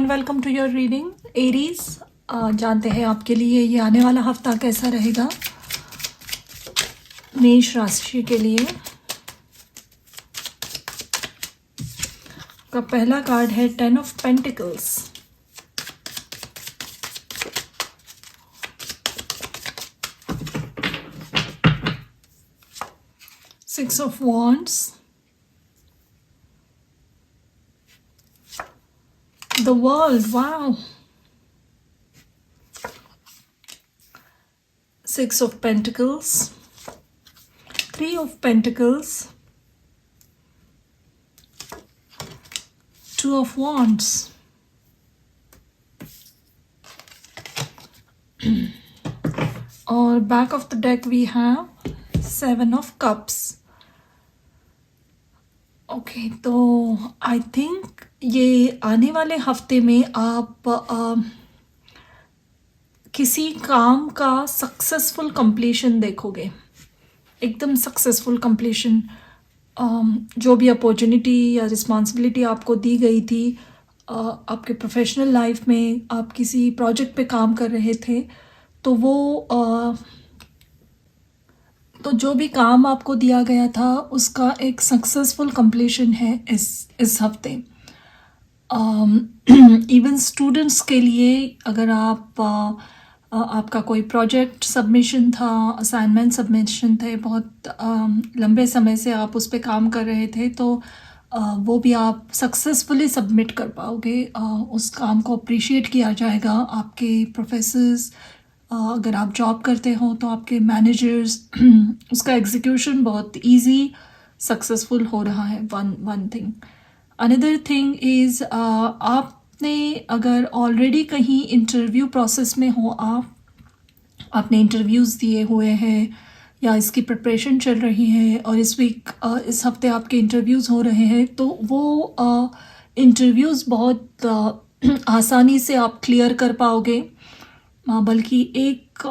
And welcome to your reading Aries. जानते हैं आपके लिए ये आने वाला हफ्ता कैसा रहेगा मेष राशि के लिए। का पहला कार्ड है 10 of pentacles, six of wands, the world, wow, six of pentacles, three of pentacles, two of wands, और back of the deck we have seven of cups. Okay तो आई थिंक ये आने वाले हफ्ते में आप किसी काम का सक्सेसफुल कंप्लीशन देखोगे, एकदम सक्सेसफुल कंप्लीशन। जो भी अपॉर्चुनिटी या रिस्पॉन्सिबिलिटी आपको दी गई थी आपके प्रोफेशनल लाइफ में, आप किसी प्रोजेक्ट पे काम कर रहे थे तो वो तो जो भी काम आपको दिया गया था उसका एक सक्सेसफुल कंप्लीशन है इस हफ्ते। इवन स्टूडेंट्स के लिए अगर आपका कोई प्रोजेक्ट सबमिशन था, असाइनमेंट सबमिशन थे, बहुत लंबे समय से आप उस पर काम कर रहे थे, तो वो भी आप सक्सेसफुली सबमिट कर पाओगे। उस काम को अप्रिशिएट किया जाएगा। आपके प्रोफेसर्स, अगर आप जॉब करते हो तो आपके मैनेजर्स उसका एग्जीक्यूशन बहुत इजी सक्सेसफुल हो रहा है। One thing. Another thing is आपने अगर ऑलरेडी कहीं इंटरव्यू प्रोसेस में हो, आपने इंटरव्यूज़ दिए हुए हैं या इसकी प्रिपरेशन चल रही है और इस हफ्ते आपके इंटरव्यूज़ हो रहे हैं, तो वो इंटरव्यूज़ बहुत आसानी से आप क्लियर कर पाओगे। बल्कि एक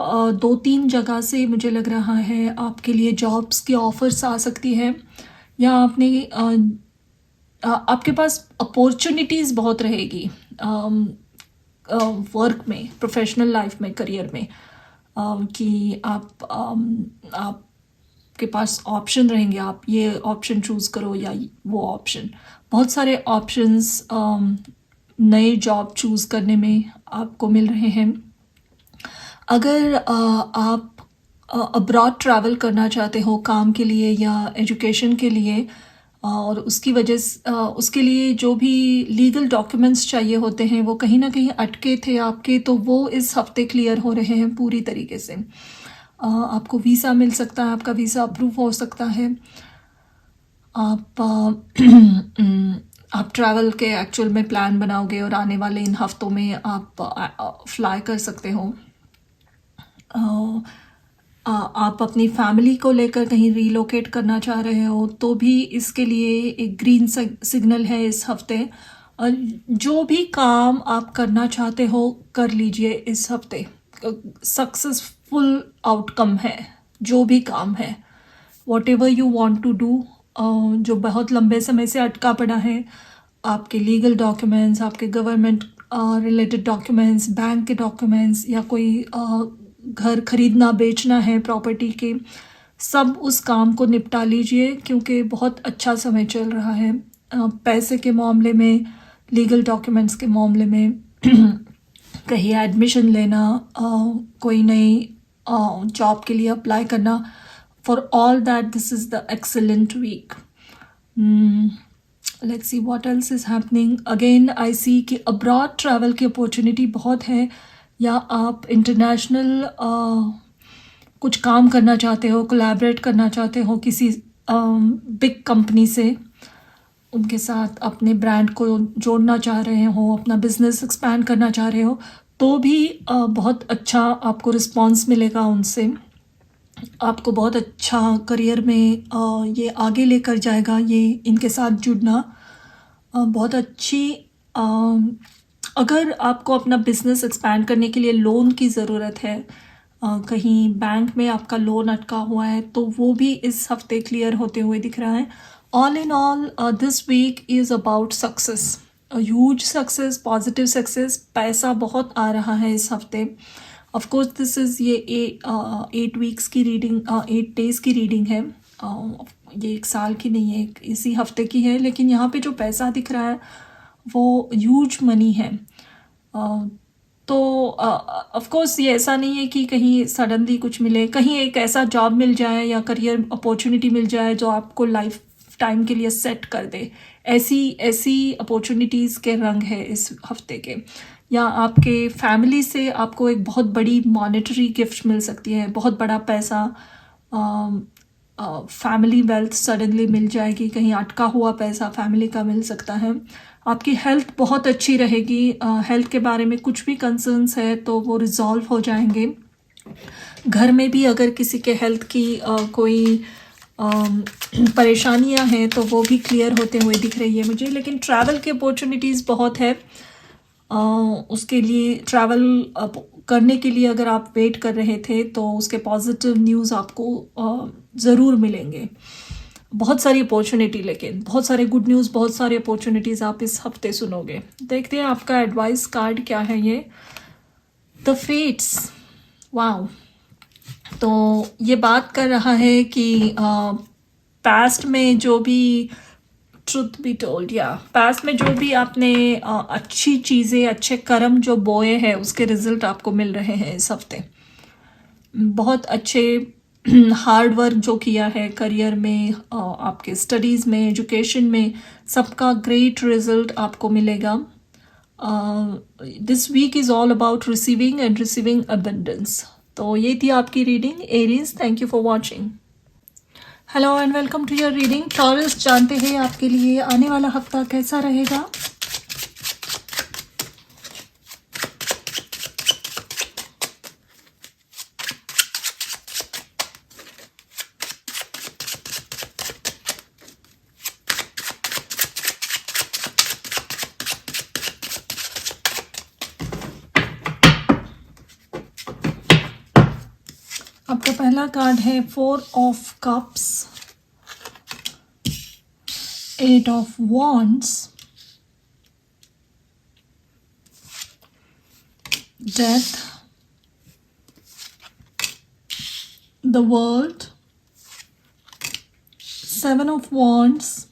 दो तीन जगह से मुझे लग रहा है आपके लिए जॉब्स की ऑफ़र्स आ सकती है, या आपके पास अपॉर्चुनिटीज़ बहुत रहेगी वर्क में, प्रोफेशनल लाइफ में, करियर में, कि आपके पास ऑप्शन रहेंगे। आप ये ऑप्शन चूज़ करो या वो ऑप्शन। बहुत सारे ऑप्शंस नए जॉब चूज़ करने में आपको मिल रहे हैं। अगर आप अब्रॉड ट्रैवल करना चाहते हो काम के लिए या एजुकेशन के लिए, और उसके लिए जो भी लीगल डॉक्यूमेंट्स चाहिए होते हैं वो कहीं ना कहीं अटके थे आपके, तो वो इस हफ्ते क्लियर हो रहे हैं पूरी तरीके से। आपको वीज़ा मिल सकता है, आपका वीज़ा अप्रूव हो सकता है। आप ट्रैवल के एक्चुअल में प्लान बनाओगे और आने वाले इन हफ्तों में आप फ्लाई कर सकते हो। आप अपनी फैमिली को लेकर कहीं रीलोकेट करना चाह रहे हो तो भी इसके लिए एक ग्रीन सिग्नल है इस हफ्ते। और जो भी काम आप करना चाहते हो कर लीजिए इस हफ्ते, सक्सेसफुल आउटकम है जो भी काम है। Whatever you want to do, जो बहुत लंबे समय से अटका पड़ा है, आपके लीगल डॉक्यूमेंट्स, आपके गवर्नमेंट रिलेटेड डॉक्यूमेंट्स, बैंक के डॉक्यूमेंट्स, या कोई घर खरीदना बेचना है प्रॉपर्टी के, सब उस काम को निपटा लीजिए क्योंकि बहुत अच्छा समय चल रहा है। पैसे के मामले में, लीगल डॉक्यूमेंट्स के मामले में, कहीं एडमिशन लेना, कोई नई जॉब के लिए अप्लाई करना, for all that this is the excellent week. Let's see what else is happening. Again I see कि अब्रॉड ट्रैवल की अपॉर्चुनिटी बहुत है, या आप इंटरनेशनल कुछ काम करना चाहते हो, कोलैबोरेट करना चाहते हो किसी बिग कंपनी से, उनके साथ अपने ब्रांड को जोड़ना चाह रहे हो, अपना बिजनेस एक्सपैंड करना चाह रहे हो, तो भी बहुत अच्छा आपको रिस्पांस मिलेगा उनसे। आपको बहुत अच्छा करियर में ये आगे लेकर जाएगा। ये इनके साथ जुड़ना बहुत अच्छी। अगर आपको अपना बिजनेस एक्सपैंड करने के लिए लोन की ज़रूरत है, कहीं बैंक में आपका लोन अटका हुआ है, तो वो भी इस हफ्ते क्लियर होते हुए दिख रहा है। All in all this week is about success. Huge success, positive success, पैसा बहुत आ रहा है इस हफ्ते। ऑफ कोर्स दिस इज़ ये 8 वीक्स की रीडिंग, 8 डेज़ की रीडिंग है। ये एक साल की नहीं है, एक इसी हफ्ते की है, लेकिन यहाँ पे जो पैसा दिख रहा है वो ह्यूज मनी है। अ, तो ऑफ कोर्स ये ऐसा नहीं है कि कहीं सडनली कुछ मिले, कहीं एक ऐसा जॉब मिल जाए या करियर अपॉर्चुनिटी मिल जाए जो आपको लाइफ टाइम के लिए सेट कर दे। ऐसी ऐसी अपॉर्चुनिटीज़ के रंग है इस हफ्ते के। या आपके फैमिली से आपको एक बहुत बड़ी मॉनेटरी गिफ्ट मिल सकती है, बहुत बड़ा पैसा, फैमिली वेल्थ सडनली मिल जाएगी, कहीं अटका हुआ पैसा फैमिली का मिल सकता है। आपकी हेल्थ बहुत अच्छी रहेगी, हेल्थ के बारे में कुछ भी कंसर्न्स है तो वो रिजॉल्व हो जाएंगे। घर में भी अगर किसी के हेल्थ की कोई परेशानियां हैं तो वो भी क्लियर होते हुए दिख रही है मुझे। लेकिन ट्रैवल की अपॉर्चुनिटीज़ बहुत है। उसके लिए ट्रैवल करने के लिए अगर आप वेट कर रहे थे तो उसके पॉजिटिव न्यूज़ आपको ज़रूर मिलेंगे। बहुत सारी अपॉर्चुनिटी, लेकिन बहुत सारे गुड न्यूज़, बहुत सारी अपॉर्चुनिटीज़ आप इस हफ्ते सुनोगे। देखते हैं आपका एडवाइस कार्ड क्या है। ये द फेट्स, वाओ। तो ये बात कर रहा है कि पास्ट में जो भी, ट्रुथ बी टोल्ड, या पास्ट में जो भी आपने अच्छी चीज़ें, अच्छे कर्म जो बोए हैं उसके रिजल्ट आपको मिल रहे हैं इस हफ्ते। बहुत अच्छे हार्ड वर्क जो किया है करियर में, आपके स्टडीज़ में, एजुकेशन में, सबका ग्रेट रिजल्ट आपको मिलेगा। This week is all about receiving and receiving abundance. तो ये थी आपकी reading Aries. Thank you for watching. Hello and welcome to your reading Taurus. जानते हैं आपके लिए आने वाला हफ्ता कैसा रहेगा। आपका पहला कार्ड है 4 of cups, 8 of wands, death, the world, 7 of wands,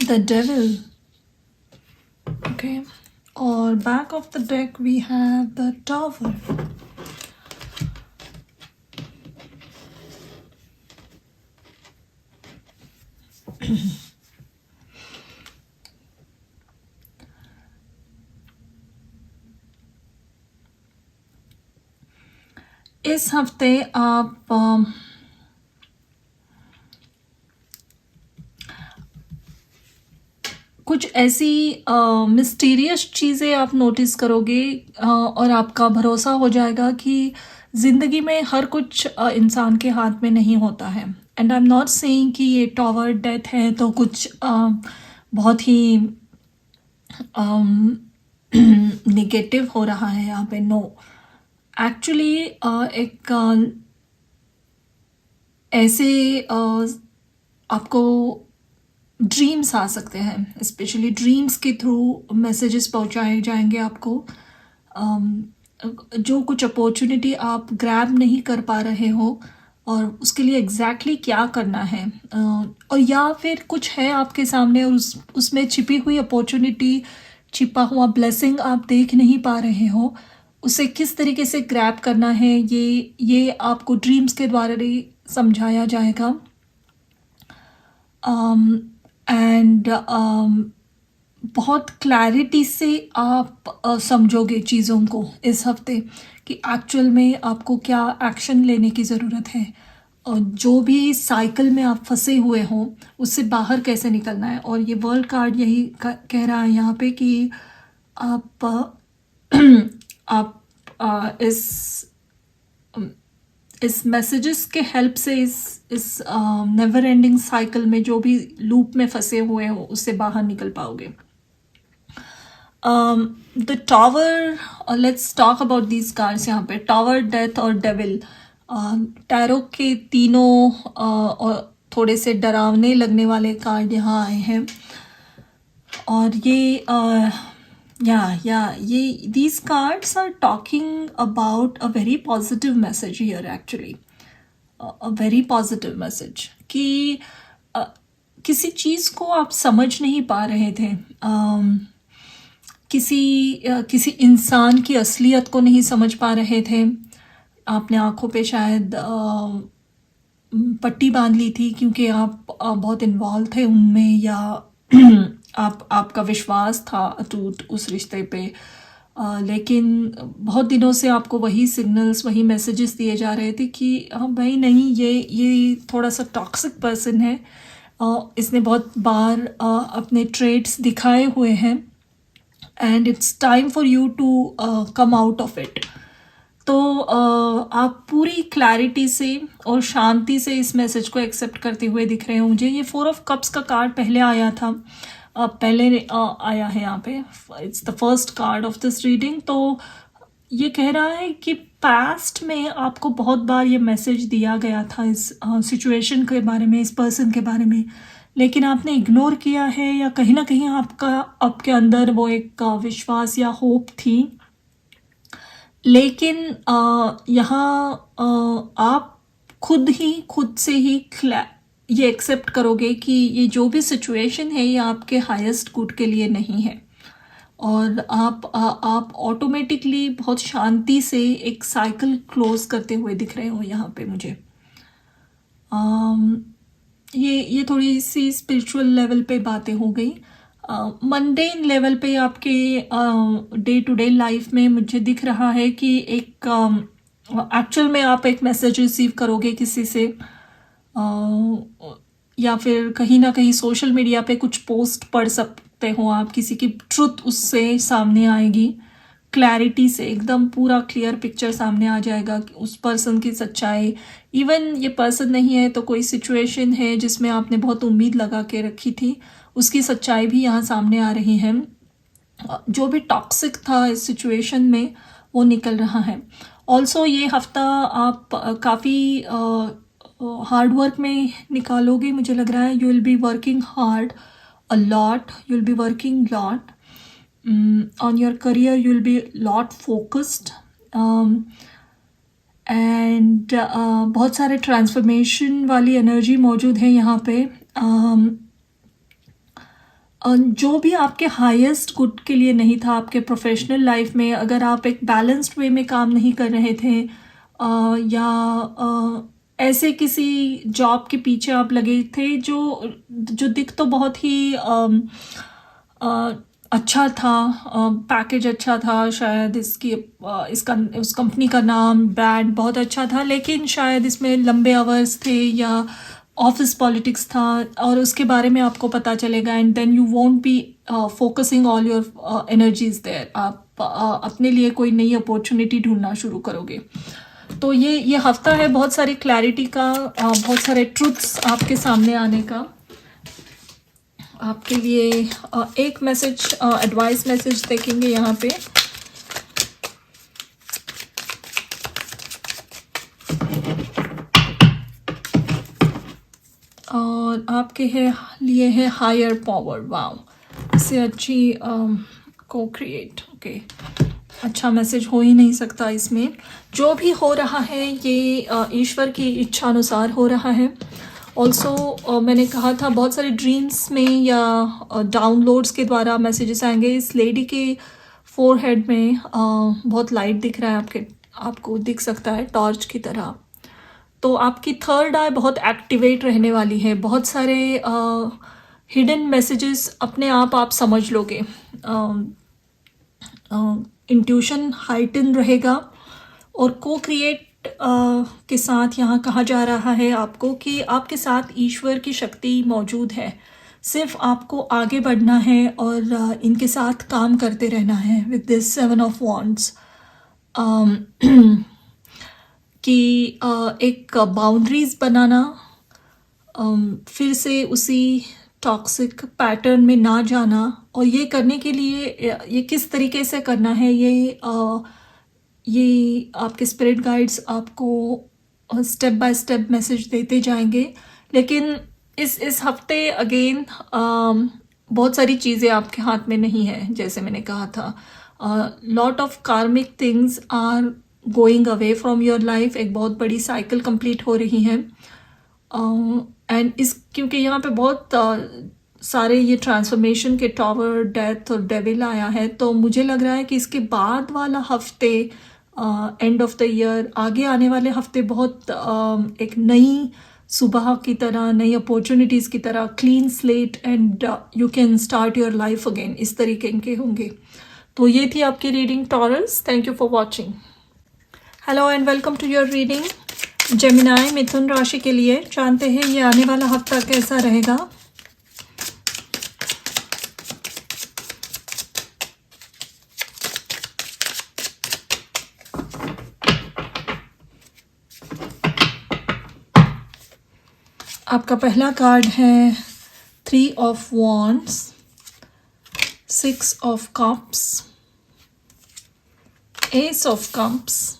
the devil. Okay, और back of the deck we have the tower. इस हफ्ते आप कुछ ऐसी मिस्टीरियस चीज़ें आप नोटिस करोगे, और आपका भरोसा हो जाएगा कि ज़िंदगी में हर कुछ इंसान के हाथ में नहीं होता है। And I am not saying कि ये टावर डेथ है तो कुछ बहुत ही निगेटिव हो रहा है यहाँ पे। नो, एक्चुअली एक ऐसे आपको ड्रीम्स आ सकते हैं, स्पेशली ड्रीम्स के थ्रू मैसेजेस पहुंचाए जाएंगे आपको। जो कुछ अपॉर्चुनिटी आप ग्रैब नहीं कर पा रहे हो और उसके लिए एग्जैक्टली क्या करना है, और या फिर कुछ है आपके सामने और उसमें छिपी हुई अपॉर्चुनिटी, छिपा हुआ ब्लेसिंग आप देख नहीं पा रहे हो, उसे किस तरीके से ग्रैब करना है, ये आपको ड्रीम्स के द्वारा समझाया जाएगा। एंड बहुत क्लैरिटी से आप समझोगे चीज़ों को इस हफ्ते कि एक्चुअल में आपको क्या एक्शन लेने की ज़रूरत है, और जो भी साइकिल में आप फंसे हुए हो उससे बाहर कैसे निकलना है। और ये वर्ल्ड कार्ड यही कह रहा है यहाँ पे कि आप आप इस मैसेजेस के हेल्प से इस नेवर एंडिंग साइकिल में जो भी लूप में फंसे हुए हो उससे बाहर निकल पाओगे। The tower, let's talk about these cards. यहाँ पे टावर, डेथ और डेविल, टैरो के तीनों और थोड़े से डरावने लगने वाले कार्ड यहाँ आए हैं। और ये ये these cards are talking about a very positive message here actually. A very positive message कि किसी चीज़ को आप समझ नहीं पा रहे थे, किसी इंसान की असलियत को नहीं समझ पा रहे थे। आपने आंखों पे शायद पट्टी बांध ली थी क्योंकि आप बहुत इन्वॉल्व थे उनमें, या आपका विश्वास था अटूट उस रिश्ते पे। लेकिन बहुत दिनों से आपको वही सिग्नल्स, वही मैसेजेस दिए जा रहे थे कि हाँ भाई नहीं, ये थोड़ा सा टॉक्सिक पर्सन है, इसने बहुत बार अपने ट्रेड्स दिखाए हुए हैं, and it's time for you to come out of it. तो आप पूरी क्लैरिटी से और शांति से इस मैसेज को एक्सेप्ट करते हुए दिख रहे हो मुझे। ये 4 ऑफ कप्स का कार्ड पहले आया था, पहले आया है यहाँ पे, it's the first card of this reading. तो ये कह रहा है कि पास्ट में आपको बहुत बार ये मैसेज दिया गया था इस सिचुएशन के बारे में, इस पर्सन के बारे में, लेकिन आपने इग्नोर किया है, या कहीं ना कहीं आपके अंदर वो एक विश्वास या होप थी। लेकिन यहाँ आप खुद से ही ये एक्सेप्ट करोगे कि ये जो भी सिचुएशन है ये आपके हाईएस्ट गुड के लिए नहीं है, और आप ऑटोमेटिकली बहुत शांति से एक साइकिल क्लोज करते हुए दिख रहे हो यहाँ पे मुझे। ये थोड़ी सी स्पिरिचुअल लेवल पे बातें हो गई। मंडेन लेवल पे आपके डे टू डे लाइफ में मुझे दिख रहा है कि एक एक्चुअल में आप एक मैसेज रिसीव करोगे किसी से, या फिर कहीं ना कहीं सोशल मीडिया पे कुछ पोस्ट पढ़ सकते हो आप, किसी की ट्रुथ उससे सामने आएगी, क्लैरिटी से एकदम पूरा क्लियर पिक्चर सामने आ जाएगा कि उस पर्सन की सच्चाई। इवन ये पर्सन नहीं है तो कोई सिचुएशन है जिसमें आपने बहुत उम्मीद लगा के रखी थी, उसकी सच्चाई भी यहाँ सामने आ रही है। जो भी टॉक्सिक था इस सिचुएशन में वो निकल रहा है। ऑल्सो ये हफ्ता आप काफ़ी हार्ड वर्क में निकालोगे मुझे लग रहा है। You will be working hard a lot, you will be working lot on your career, you will be lot focused, and बहुत सारे ट्रांसफॉर्मेशन वाली एनर्जी मौजूद है यहाँ पे। जो भी आपके हाईएस्ट गुड के लिए नहीं था आपके प्रोफेशनल लाइफ में, अगर आप एक बैलेंस्ड वे में काम नहीं कर रहे थे, या ऐसे किसी जॉब के पीछे आप लगे थे जो दिख तो बहुत ही अच्छा था, पैकेज अच्छा था, शायद उस कंपनी का नाम, ब्रांड बहुत अच्छा था, लेकिन शायद इसमें लंबे आवर्स थे या ऑफिस पॉलिटिक्स था, और उसके बारे में आपको पता चलेगा, and then you won't be focusing all your energies there. आप अपने लिए कोई नई अपॉर्चुनिटी ढूंढना शुरू करोगे। तो ये हफ्ता है बहुत सारी क्लैरिटी का, बहुत सारे ट्रुथ्स आपके सामने आने का। आपके लिए एक मैसेज, एडवाइस मैसेज देखेंगे यहाँ पे। और आपके लिए है हायर पावर। वाओ, इससे अच्छी को क्रिएट, ओके, अच्छा मैसेज हो ही नहीं सकता इसमें। जो भी हो रहा है ये ईश्वर की इच्छा अनुसार हो रहा है। ऑल्सो मैंने कहा था बहुत सारे ड्रीम्स में या डाउनलोड्स के द्वारा मैसेजेस आएंगे। इस लेडी के फोरहेड में बहुत लाइट दिख रहा है, आपको दिख सकता है टॉर्च की तरह। तो आपकी थर्ड आई बहुत एक्टिवेट रहने वाली है। बहुत सारे हिडन मैसेजेस अपने आप समझ लोगे। इंट्यूशन हाइटन रहेगा, और को क्रिएट के साथ यहाँ कहा जा रहा है आपको कि आपके साथ ईश्वर की शक्ति मौजूद है, सिर्फ आपको आगे बढ़ना है और इनके साथ काम करते रहना है। विद दिस 7 ऑफ वॉन्ड्स कि एक बाउंड्रीज बनाना, फिर से उसी टॉक्सिक पैटर्न में ना जाना, और ये करने के लिए ये किस तरीके से करना है ये आपके स्पिरिट गाइड्स आपको स्टेप बाय स्टेप मैसेज देते जाएंगे। लेकिन इस हफ्ते अगेन बहुत सारी चीज़ें आपके हाथ में नहीं है, जैसे मैंने कहा था। Lot of karmic things are going away from your life, एक बहुत बड़ी साइकिल कंप्लीट हो रही है। एंड इस क्योंकि यहाँ पे बहुत सारे ये ट्रांसफॉर्मेशन के टावर, डेथ और डेविल आया है, तो मुझे लग रहा है कि इसके बाद वाला हफ्ते, एंड ऑफ द ईयर, आगे आने वाले हफ्ते बहुत एक नई सुबह की तरह, नई अपॉर्चुनिटीज़ की तरह, clean slate and you can start your life again, इस तरीके के होंगे। तो ये थी आपकी reading Taurus. Thank you for watching. Hello and welcome to your reading Gemini, मिथुन राशि के लिए। जानते हैं ये आने वाला हफ्ता कैसा रहेगा। आपका पहला कार्ड है 3 of wands, 6 of cups, ace of cups,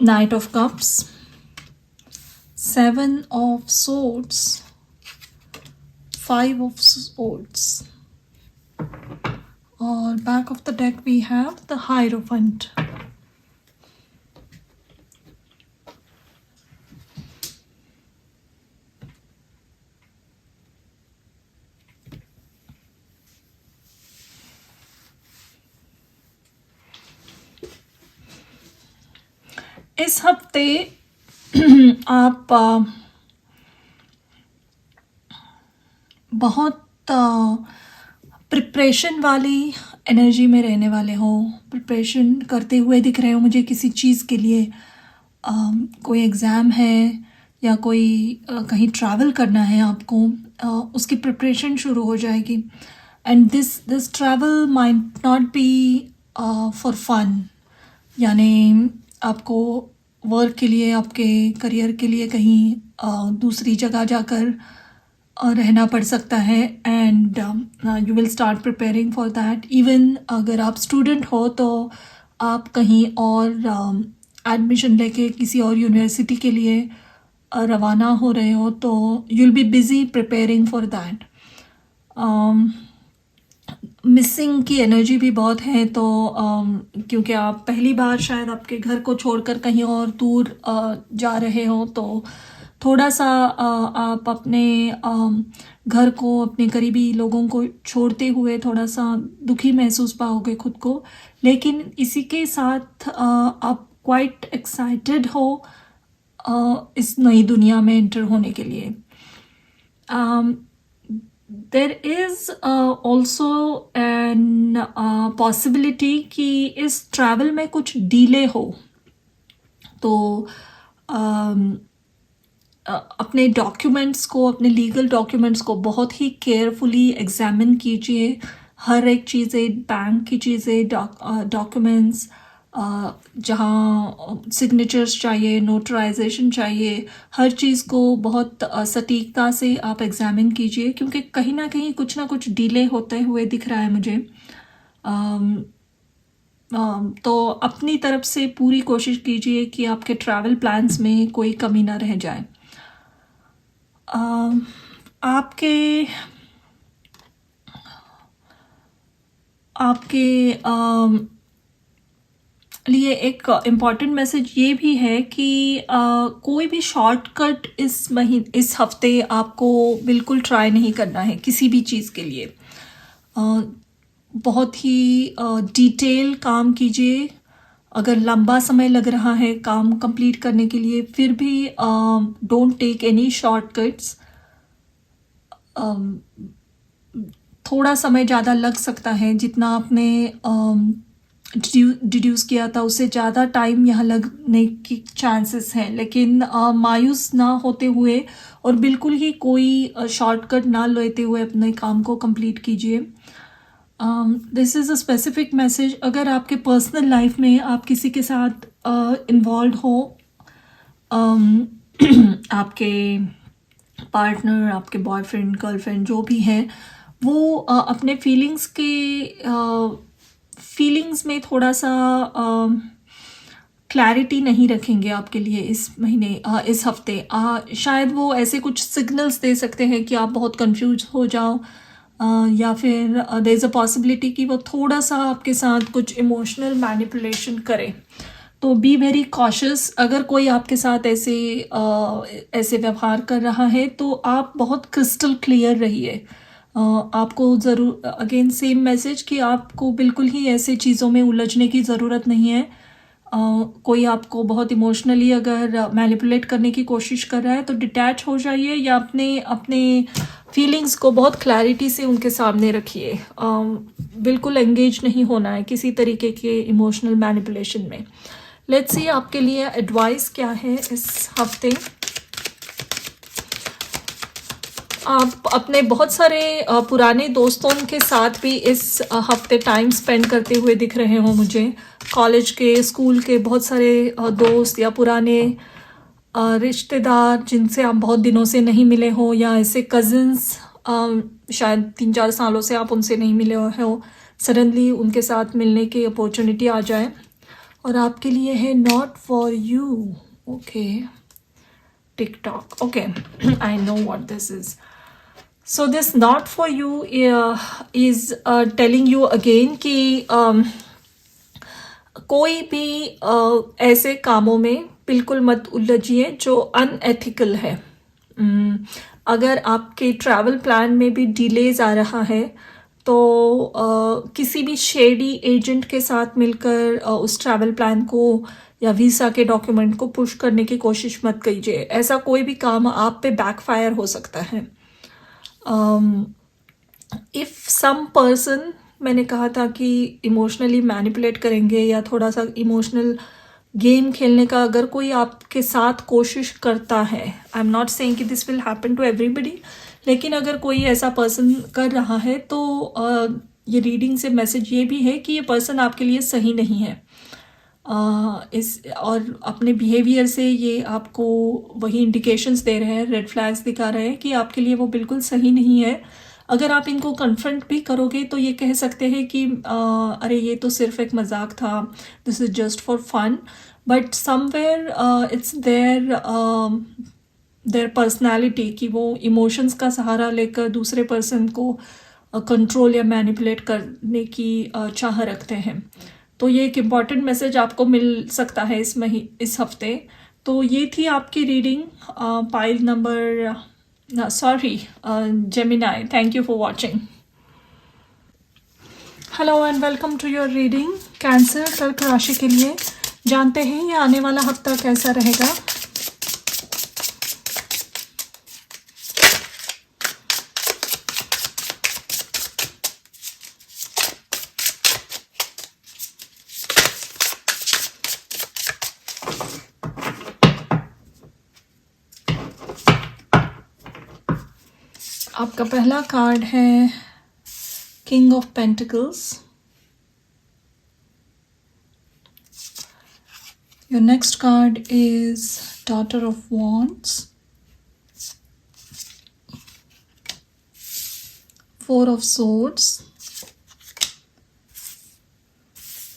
knight of cups, 7 of swords, 5 of swords, और back of the deck we have the hierophant. इस हफ्ते आप बहुत प्रिपरेशन वाली एनर्जी में रहने वाले हो, प्रिपरेशन करते हुए दिख रहे हो मुझे किसी चीज़ के लिए। कोई एग्ज़ाम है या कोई कहीं ट्रैवल करना है आपको, उसकी प्रिपरेशन शुरू हो जाएगी। And this travel might not be for fun, यानी आपको वर्क के लिए, आपके करियर के लिए कहीं दूसरी जगह जाकर रहना पड़ सकता है। And you will start preparing for that. Even अगर आप स्टूडेंट हो तो आप कहीं और एडमिशन लेके किसी और यूनिवर्सिटी के लिए रवाना हो रहे हो, तो you will B busy preparing for that. Missing की एनर्जी भी बहुत है, तो क्योंकि आप पहली बार शायद आपके घर को छोड़कर कहीं और दूर जा रहे हो, तो थोड़ा सा आप अपने घर को, अपने करीबी लोगों को छोड़ते हुए थोड़ा सा दुखी महसूस पाओगे खुद को। लेकिन इसी के साथ आप क्वाइट एक्साइटेड हो इस नई दुनिया में एंटर होने के लिए। There is also an possibility कि इस ट्रैवल में कुछ डिले हो, तो अपने डॉक्यूमेंट्स को, अपने लीगल डॉक्यूमेंट्स को बहुत ही केयरफुली एग्जामिन कीजिए। हर एक चीज़ें, बैंक की चीज़ें, डॉक्यूमेंट्स, जहाँ सिग्नेचर्स चाहिए, नोटराइजेशन चाहिए, हर चीज़ को बहुत सटीकता से आप एग्जामिन कीजिए, क्योंकि कहीं ना कहीं कुछ ना कुछ डिले होते हुए दिख रहा है मुझे। तो अपनी तरफ से पूरी कोशिश कीजिए कि आपके ट्रैवल प्लान्स में कोई कमी ना रह जाए। आपके लिए एक इम्पॉर्टेंट मैसेज ये भी है कि कोई भी शॉर्टकट इस हफ्ते आपको बिल्कुल ट्राई नहीं करना है किसी भी चीज़ के लिए। बहुत ही डिटेल काम कीजिए। अगर लंबा समय लग रहा है काम कंप्लीट करने के लिए, फिर भी डोंट टेक एनी शॉर्टकट्स। थोड़ा समय ज़्यादा लग सकता है, जितना आपने डिड्यूस किया था उससे ज़्यादा टाइम यहाँ लगने की चांसेस हैं, लेकिन मायूस ना होते हुए और बिल्कुल ही कोई शॉर्टकट ना लेते हुए अपने काम को कंप्लीट कीजिए। This is a specific message. अगर आपके पर्सनल लाइफ में आप किसी के साथ इन्वॉल्व हो, आपके पार्टनर, आपके बॉयफ्रेंड, गर्लफ्रेंड जो भी है, वो अपने फीलिंग्स में थोड़ा सा क्लैरिटी नहीं रखेंगे आपके लिए इस महीने, इस हफ्ते। शायद वो ऐसे कुछ सिग्नल्स दे सकते हैं कि आप बहुत कंफ्यूज हो जाओ, या फिर देयर इज़ अ पॉसिबिलिटी कि वो थोड़ा सा आपके साथ कुछ इमोशनल मैनिपुलेशन करे। तो बी वेरी कॉशियस। अगर कोई आपके साथ ऐसे व्यवहार कर रहा है तो आप बहुत क्रिस्टल क्लियर रहिए। आपको ज़रूर, अगेन सेम मैसेज, कि आपको बिल्कुल ही ऐसे चीज़ों में उलझने की ज़रूरत नहीं है। कोई आपको बहुत इमोशनली अगर मैनिपुलेट करने की कोशिश कर रहा है तो डिटैच हो जाइए, या अपने अपने फीलिंग्स को बहुत क्लैरिटी से उनके सामने रखिए। बिल्कुल एंगेज नहीं होना है किसी तरीके के इमोशनल मैनिपुलेशन में। लेट्स सी आपके लिए एडवाइस क्या है इस हफ्ते। आप अपने बहुत सारे पुराने दोस्तों के साथ भी इस हफ्ते टाइम स्पेंड करते हुए दिख रहे हो मुझे। कॉलेज के, स्कूल के बहुत सारे दोस्त या पुराने रिश्तेदार जिनसे आप बहुत दिनों से नहीं मिले हो, या ऐसे कज़िन्स, शायद 3-4 सालों से आप उनसे नहीं मिले हो, सडनली उनके साथ मिलने की अपॉर्चुनिटी आ जाए। और आपके लिए है not for you. Okay, TikTok, okay, I know what this is. So this not for you is telling you again कि कोई भी ऐसे कामों में बिल्कुल मत उलझिए जो अनएथिकल है। अगर आपके ट्रैवल प्लान में भी डिलेज आ रहा है तो किसी भी शेडी एजेंट के साथ मिलकर उस ट्रैवल प्लान को या वीज़ा के डॉक्यूमेंट को पुश करने की कोशिश मत कीजिए। ऐसा कोई भी काम आप पे बैकफायर हो सकता है। इफ़ सम पर्सन, मैंने कहा था कि इमोशनली मैनिपुलेट करेंगे या थोड़ा सा इमोशनल गेम खेलने का अगर कोई आपके साथ कोशिश करता है, आई एम नॉट सेइंग कि this will happen to everybody, लेकिन अगर कोई ऐसा पर्सन कर रहा है तो ये रीडिंग से मैसेज ये भी है कि ये पर्सन आपके लिए सही नहीं है। और अपने बिहेवियर से ये आपको वही इंडिकेशंस दे रहे हैं, रेड फ्लैग्स दिखा रहे हैं कि आपके लिए वो बिल्कुल सही नहीं है। अगर आप इनको कन्फ्रंट भी करोगे तो ये कह सकते हैं कि अरे ये तो सिर्फ एक मजाक था, this is just for fun, but somewhere it's their personality कि वो इमोशंस का सहारा लेकर दूसरे पर्सन को कंट्रोल या मैनिपुलेट करने की चाह रखते हैं। तो ये एक इम्पॉर्टेंट मैसेज आपको मिल सकता है इस हफ्ते। तो ये थी आपकी reading, pile number, sorry, Gemini. Thank you for watching. Hello and welcome to your reading. Cancer, कर्क राशि के लिए जानते हैं ये आने वाला हफ्ता कैसा रहेगा। आपका पहला कार्ड है king of pentacles. Your next card is daughter of wands, 4 of swords,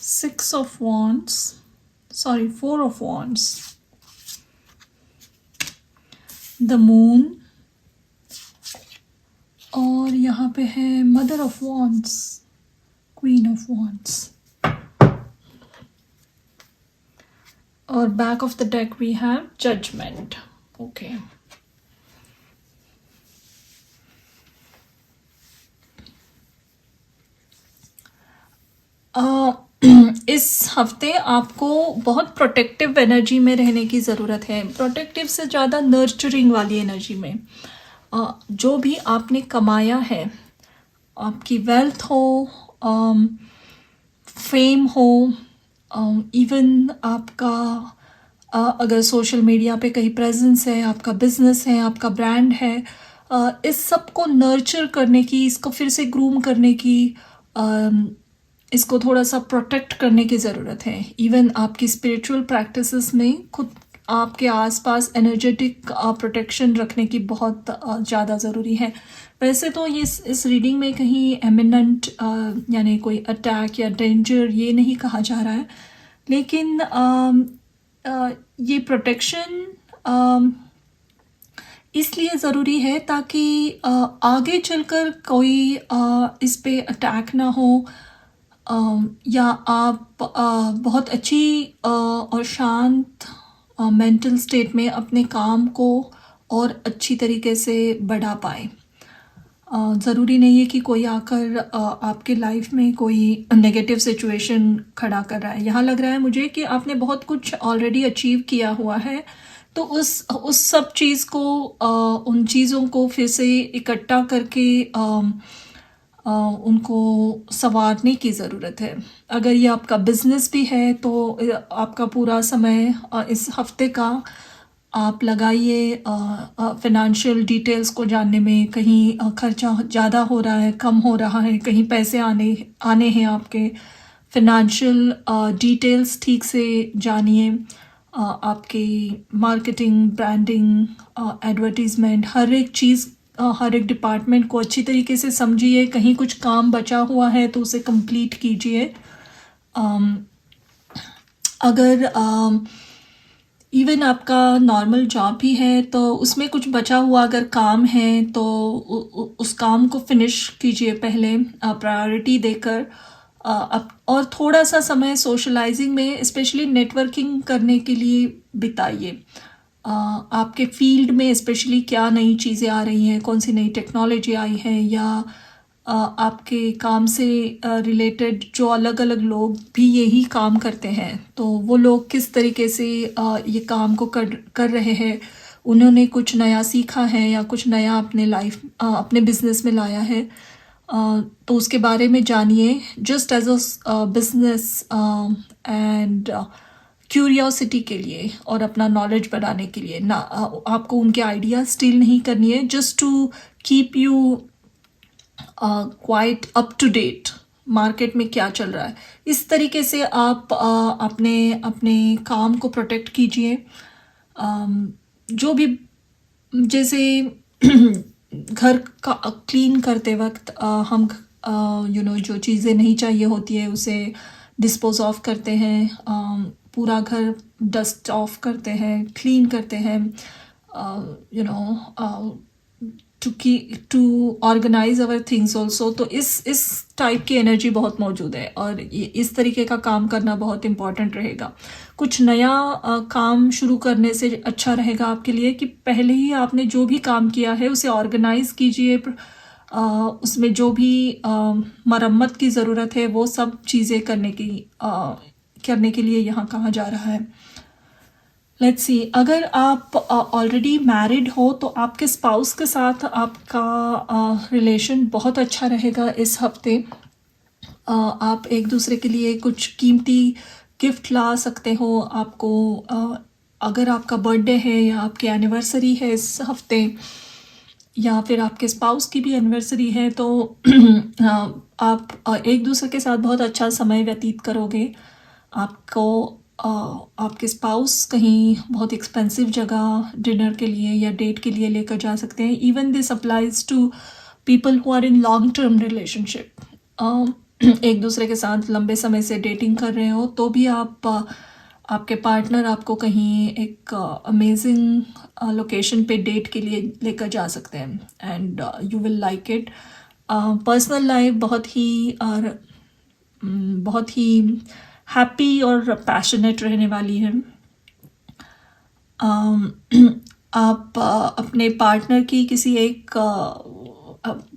6 of wands, sorry, 4 of wands, the moon, और यहाँ पे है mother of wands, queen of wands, और back of the deck we have judgement. Okay, इस हफ्ते आपको बहुत protective energy में रहने की ज़रूरत है। प्रोटेक्टिव से ज़्यादा नर्चरिंग वाली एनर्जी में। जो भी आपने कमाया है, आपकी वेल्थ हो, फेम हो, इवन आपका अगर सोशल मीडिया पे कहीं प्रेजेंस है, आपका बिजनेस है, आपका ब्रांड है, इस सब को नर्चर करने की, इसको फिर से ग्रूम करने की, इसको थोड़ा सा प्रोटेक्ट करने की ज़रूरत है। इवन आपकी स्पिरिचुअल प्रैक्टिसेस में खुद आपके आसपास एनर्जेटिक प्रोटेक्शन रखने की बहुत ज़्यादा ज़रूरी है। वैसे तो ये इस रीडिंग में कहीं एमिनेंट यानी कोई अटैक या डेंजर ये नहीं कहा जा रहा है, लेकिन ये प्रोटेक्शन इसलिए ज़रूरी है ताकि आगे चलकर कोई इस पे अटैक ना हो, या आप बहुत अच्छी और शांत मेंटल स्टेट में अपने काम को और अच्छी तरीके से बढ़ा पाए। ज़रूरी नहीं है कि कोई आकर आपके लाइफ में कोई नेगेटिव सिचुएशन खड़ा कर रहा है। यहाँ लग रहा है मुझे कि आपने बहुत कुछ ऑलरेडी अचीव किया हुआ है, तो उस सब चीज़ को उन चीज़ों को फिर से इकट्ठा करके उनको सँवारने की ज़रूरत है। अगर ये आपका बिज़नेस भी है तो आपका पूरा समय इस हफ़्ते का आप लगाइए फ़ाइनेंशियल डिटेल्स को जानने में। कहीं खर्चा ज़्यादा हो रहा है, कम हो रहा है, कहीं पैसे आने आने हैं आपके। फ़ाइनेंशियल डिटेल्स ठीक से जानिए। आपकी मार्केटिंग, ब्रांडिंग, एडवर्टाइज़मेंट, हर एक चीज़, हर एक डिपार्टमेंट को अच्छी तरीके से समझिए। कहीं कुछ काम बचा हुआ है तो उसे कंप्लीट कीजिए। अगर इवन आपका नॉर्मल जॉब भी है तो उसमें कुछ बचा हुआ अगर काम है तो उस काम को फिनिश कीजिए पहले, प्रायोरिटी देकर। और थोड़ा सा समय सोशलाइजिंग में, स्पेशली नेटवर्किंग करने के लिए बिताइए। आपके फील्ड में स्पेशली क्या नई चीज़ें आ रही हैं, कौन सी नई टेक्नोलॉजी आई है, या आपके काम से रिलेटेड जो अलग अलग लोग भी यही काम करते हैं तो वो लोग किस तरीके से ये काम को कर रहे हैं, उन्होंने कुछ नया सीखा है या कुछ नया अपने लाइफ अपने बिजनेस में लाया है, तो उसके बारे में जानिए। Just as a business and curiosity के लिए और अपना नॉलेज बढ़ाने के लिए ना, आपको उनके आइडियाज स्टील नहीं करनी है, just to keep you quite up to date market में क्या चल रहा है। इस तरीके से आप अपने अपने काम को प्रोटेक्ट कीजिए। जो भी, जैसे घर का क्लीन करते वक्त हम जो चीज़ें नहीं चाहिए होती है उसे डिस्पोज ऑफ करते हैं, पूरा घर डस्ट ऑफ करते हैं, क्लीन करते हैं, to organize our things also. तो इस टाइप की एनर्जी बहुत मौजूद है और इस तरीके का काम करना बहुत इम्पॉर्टेंट रहेगा। कुछ नया काम शुरू करने से अच्छा रहेगा आपके लिए कि पहले ही आपने जो भी काम किया है उसे ऑर्गेनाइज कीजिए। उसमें जो भी मरम्मत की ज़रूरत है वो सब चीज़ें करने के लिए यहाँ कहा जा रहा है। लेट्स सी, अगर आप ऑलरेडी मैरिड हो तो आपके स्पाउस के साथ आपका रिलेशन बहुत अच्छा रहेगा इस हफ्ते। आप एक दूसरे के लिए कुछ कीमती गिफ्ट ला सकते हो। आपको अगर आपका बर्थडे है या आपकी एनिवर्सरी है इस हफ्ते, या फिर आपके स्पाउस की भी एनिवर्सरी है, तो आप एक दूसरे के साथ बहुत अच्छा समय व्यतीत करोगे। आपको आपके स्पाउस कहीं बहुत एक्सपेंसिव जगह डिनर के लिए या डेट के लिए लेकर जा सकते हैं। Even this applies to people who are in long term relationship. एक दूसरे के साथ लंबे समय से डेटिंग कर रहे हो तो भी आपके पार्टनर आपको कहीं एक अमेजिंग लोकेशन पे डेट के लिए लेकर जा सकते हैं and you will like it. Personal life बहुत ही हैप्पी और पैशनेट रहने वाली है। आप अपने पार्टनर की किसी एक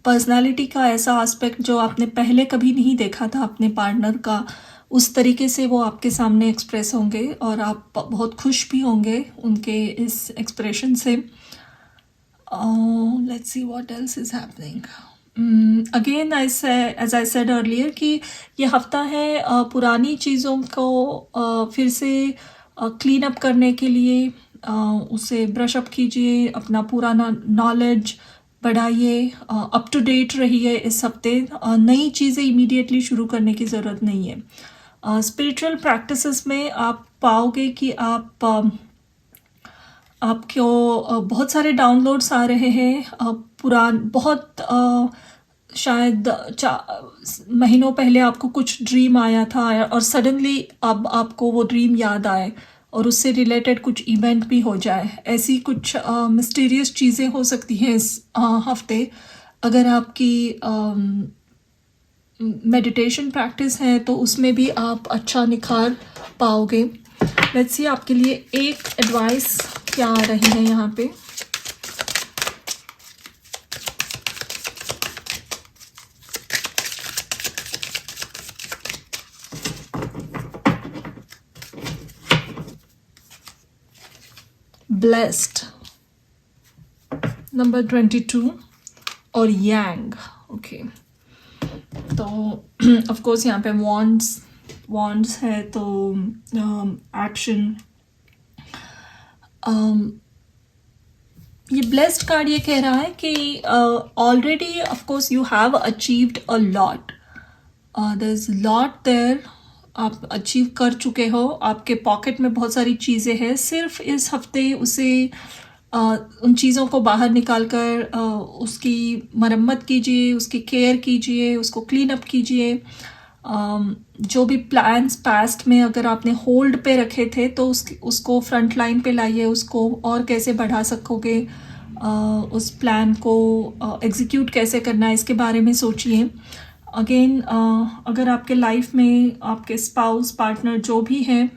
पर्सनालिटी का ऐसा एस्पेक्ट जो आपने पहले कभी नहीं देखा था अपने पार्टनर का, उस तरीके से वो आपके सामने एक्सप्रेस होंगे और आप बहुत खुश भी होंगे उनके इस एक्सप्रेशन से। Let's see what else is happening. Again as I said earlier कि ये हफ्ता है पुरानी चीज़ों को फिर से क्लीन अप करने के लिए। उसे ब्रश अप कीजिए, अपना पुराना नॉलेज बढ़ाइए, अप टू डेट रहिए इस हफ्ते। नई चीज़ें इमीडिएटली शुरू करने की ज़रूरत नहीं है। स्पिरिचुअल प्रैक्टिसेस में आप पाओगे कि आपको बहुत सारे डाउनलोड्स आ रहे हैं। बहुत शायद महीनों पहले आपको कुछ ड्रीम आया था और सडनली अब आपको वो ड्रीम याद आए और उससे रिलेटेड कुछ इवेंट भी हो जाए। ऐसी कुछ मिस्टीरियस चीज़ें हो सकती हैं इस हफ्ते। अगर आपकी मेडिटेशन प्रैक्टिस है तो उसमें भी आप अच्छा निखार पाओगे। लेट्स सी आपके लिए एक एडवाइस क्या आ रही है यहाँ पे। ब्लेस्ड नंबर 22 और यांग। ओके, तो ऑफ कोर्स यहाँ पे वॉन्ड्स है तो एक्शन। ये ब्लेस्ड कार्ड ये कह रहा है कि already of course you have achieved a lot, there is lot there, आप अचीव कर चुके हो, आपके पॉकेट में बहुत सारी चीज़ें हैं। सिर्फ इस हफ्ते उसे उन चीज़ों को बाहर निकाल कर उसकी मरम्मत कीजिए, उसकी केयर कीजिए, उसको क्लीन अप कीजिए। जो भी प्लान्स पास्ट में अगर आपने होल्ड पे रखे थे तो उसको फ्रंट लाइन पे लाइए, उसको और कैसे बढ़ा सकोगे, उस प्लान को एग्जीक्यूट कैसे करना है इसके बारे में सोचिए। अगेन अगर आपके लाइफ में आपके स्पाउस पार्टनर जो भी हैं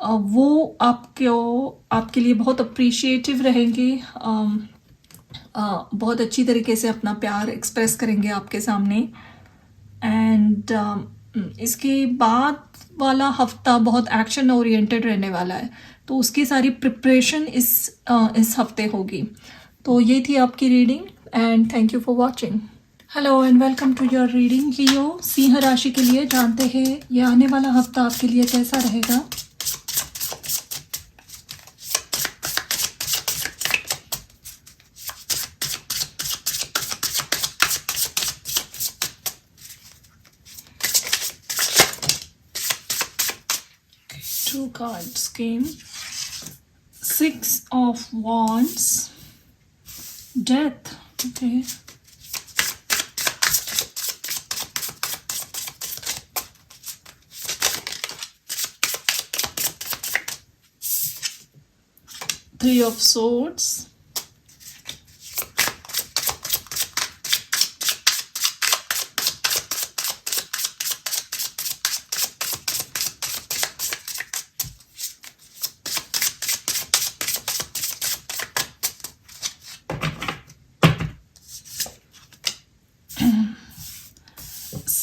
वो आपके लिए बहुत अप्रिशिएटिव रहेंगे, बहुत अच्छी तरीके से अपना प्यार एक्सप्रेस करेंगे आपके सामने। एंड इसके बाद वाला हफ्ता बहुत एक्शन ओरिएंटेड रहने वाला है, तो उसकी सारी प्रिपरेशन इस हफ्ते होगी। तो ये थी आपकी reading and thank you for watching. Hello and welcome to your reading. Leo सिंह राशि के लिए जानते हैं ये आने वाला हफ्ता आपके लिए कैसा रहेगा। Two cards came. 6 of Wands, Death. Okay. Three of Swords.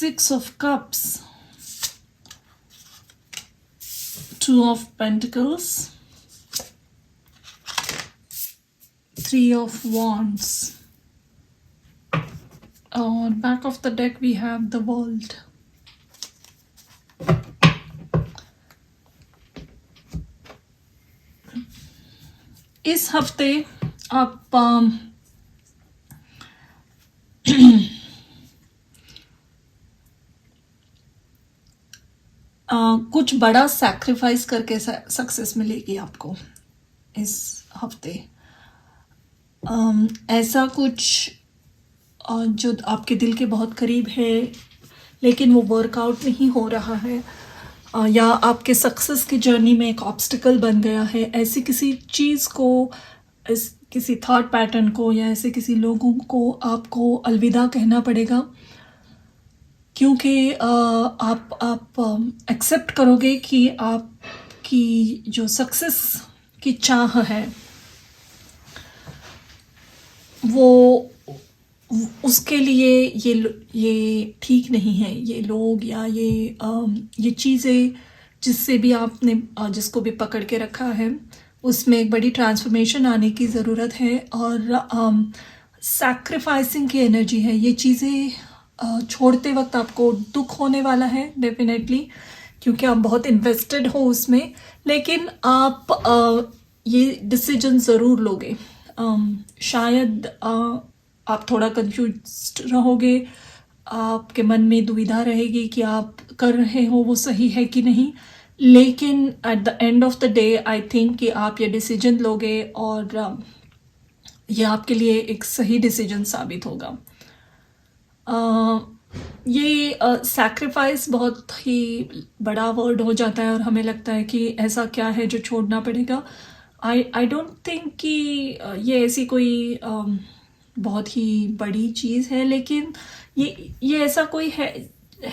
Six of Cups, Two of Pentacles, Three of Wands. On back of the deck we have the World. इस हफ्ते आप कुछ बड़ा सैक्रिफाइस करके सक्सेस मिलेगी आपको इस हफ्ते। ऐसा कुछ जो आपके दिल के बहुत करीब है लेकिन वो वर्कआउट नहीं हो रहा है, या आपके सक्सेस की जर्नी में एक ऑब्स्टिकल बन गया है, ऐसी किसी चीज़ को, किसी थॉट पैटर्न को या ऐसे किसी लोगों को आपको अलविदा कहना पड़ेगा, क्योंकि आप एक्सेप्ट करोगे कि आपकी जो सक्सेस की चाह है वो उसके लिए ये ठीक नहीं है। ये लोग या ये चीज़ें जिससे भी आपने जिसको भी पकड़ के रखा है उसमें एक बड़ी ट्रांसफॉर्मेशन आने की ज़रूरत है, और सैक्रिफाइसिंग की एनर्जी है। ये चीज़ें छोड़ते वक्त आपको दुख होने वाला है डेफिनेटली, क्योंकि आप बहुत इन्वेस्टेड हो उसमें, लेकिन आप ये डिसीजन ज़रूर लोगे। शायद आप थोड़ा कंफ्यूज्ड रहोगे, आपके मन में दुविधा रहेगी कि आप कर रहे हो वो सही है कि नहीं, लेकिन at the end of the day I think कि आप ये डिसीजन लोगे और ये आपके लिए एक सही डिसीजन साबित होगा। ये सैक्रिफाइस बहुत ही बड़ा वर्ड हो जाता है और हमें लगता है कि ऐसा क्या है जो छोड़ना पड़ेगा। आई डोंट थिंक कि ये ऐसी कोई बहुत ही बड़ी चीज़ है, लेकिन ये ऐसा कोई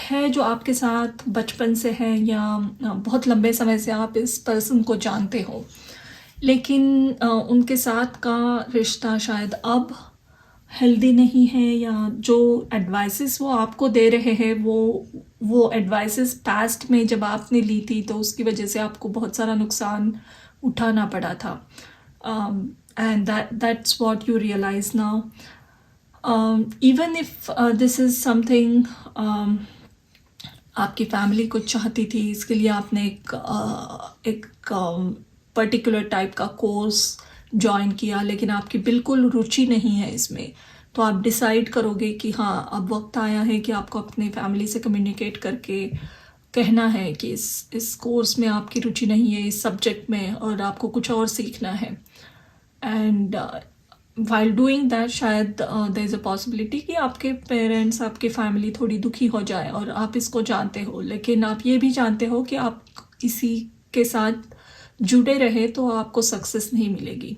है जो आपके साथ बचपन से है या बहुत लंबे समय से आप इस पर्सन को जानते हो, लेकिन उनके साथ का रिश्ता शायद अब हेल्दी नहीं है, या जो एडवाइसेस वो आपको दे रहे हैं वो एडवाइसेस पास्ट में जब आपने ली थी तो उसकी वजह से आपको बहुत सारा नुकसान उठाना पड़ा था, and that's what you realize now. Even if this is something आपकी फैमिली कुछ चाहती थी, इसके लिए आपने एक पर्टिकुलर टाइप का कोर्स ज्वाइन किया, लेकिन आपकी बिल्कुल रुचि नहीं है इसमें, तो आप डिसाइड करोगे कि हाँ अब वक्त आया है कि आपको अपने फैमिली से कम्युनिकेट करके कहना है कि इस कोर्स में आपकी रुचि नहीं है, इस सब्जेक्ट में, और आपको कुछ और सीखना है। एंड वाइल डूइंग दैट शायद देयर इज़ अ पॉसिबिलिटी कि आपके पेरेंट्स, आपकी फैमिली थोड़ी दुखी हो जाए, और आप इसको जानते हो, लेकिन आप ये भी जानते हो कि आप किसी के साथ जुड़े रहे तो आपको सक्सेस नहीं मिलेगी।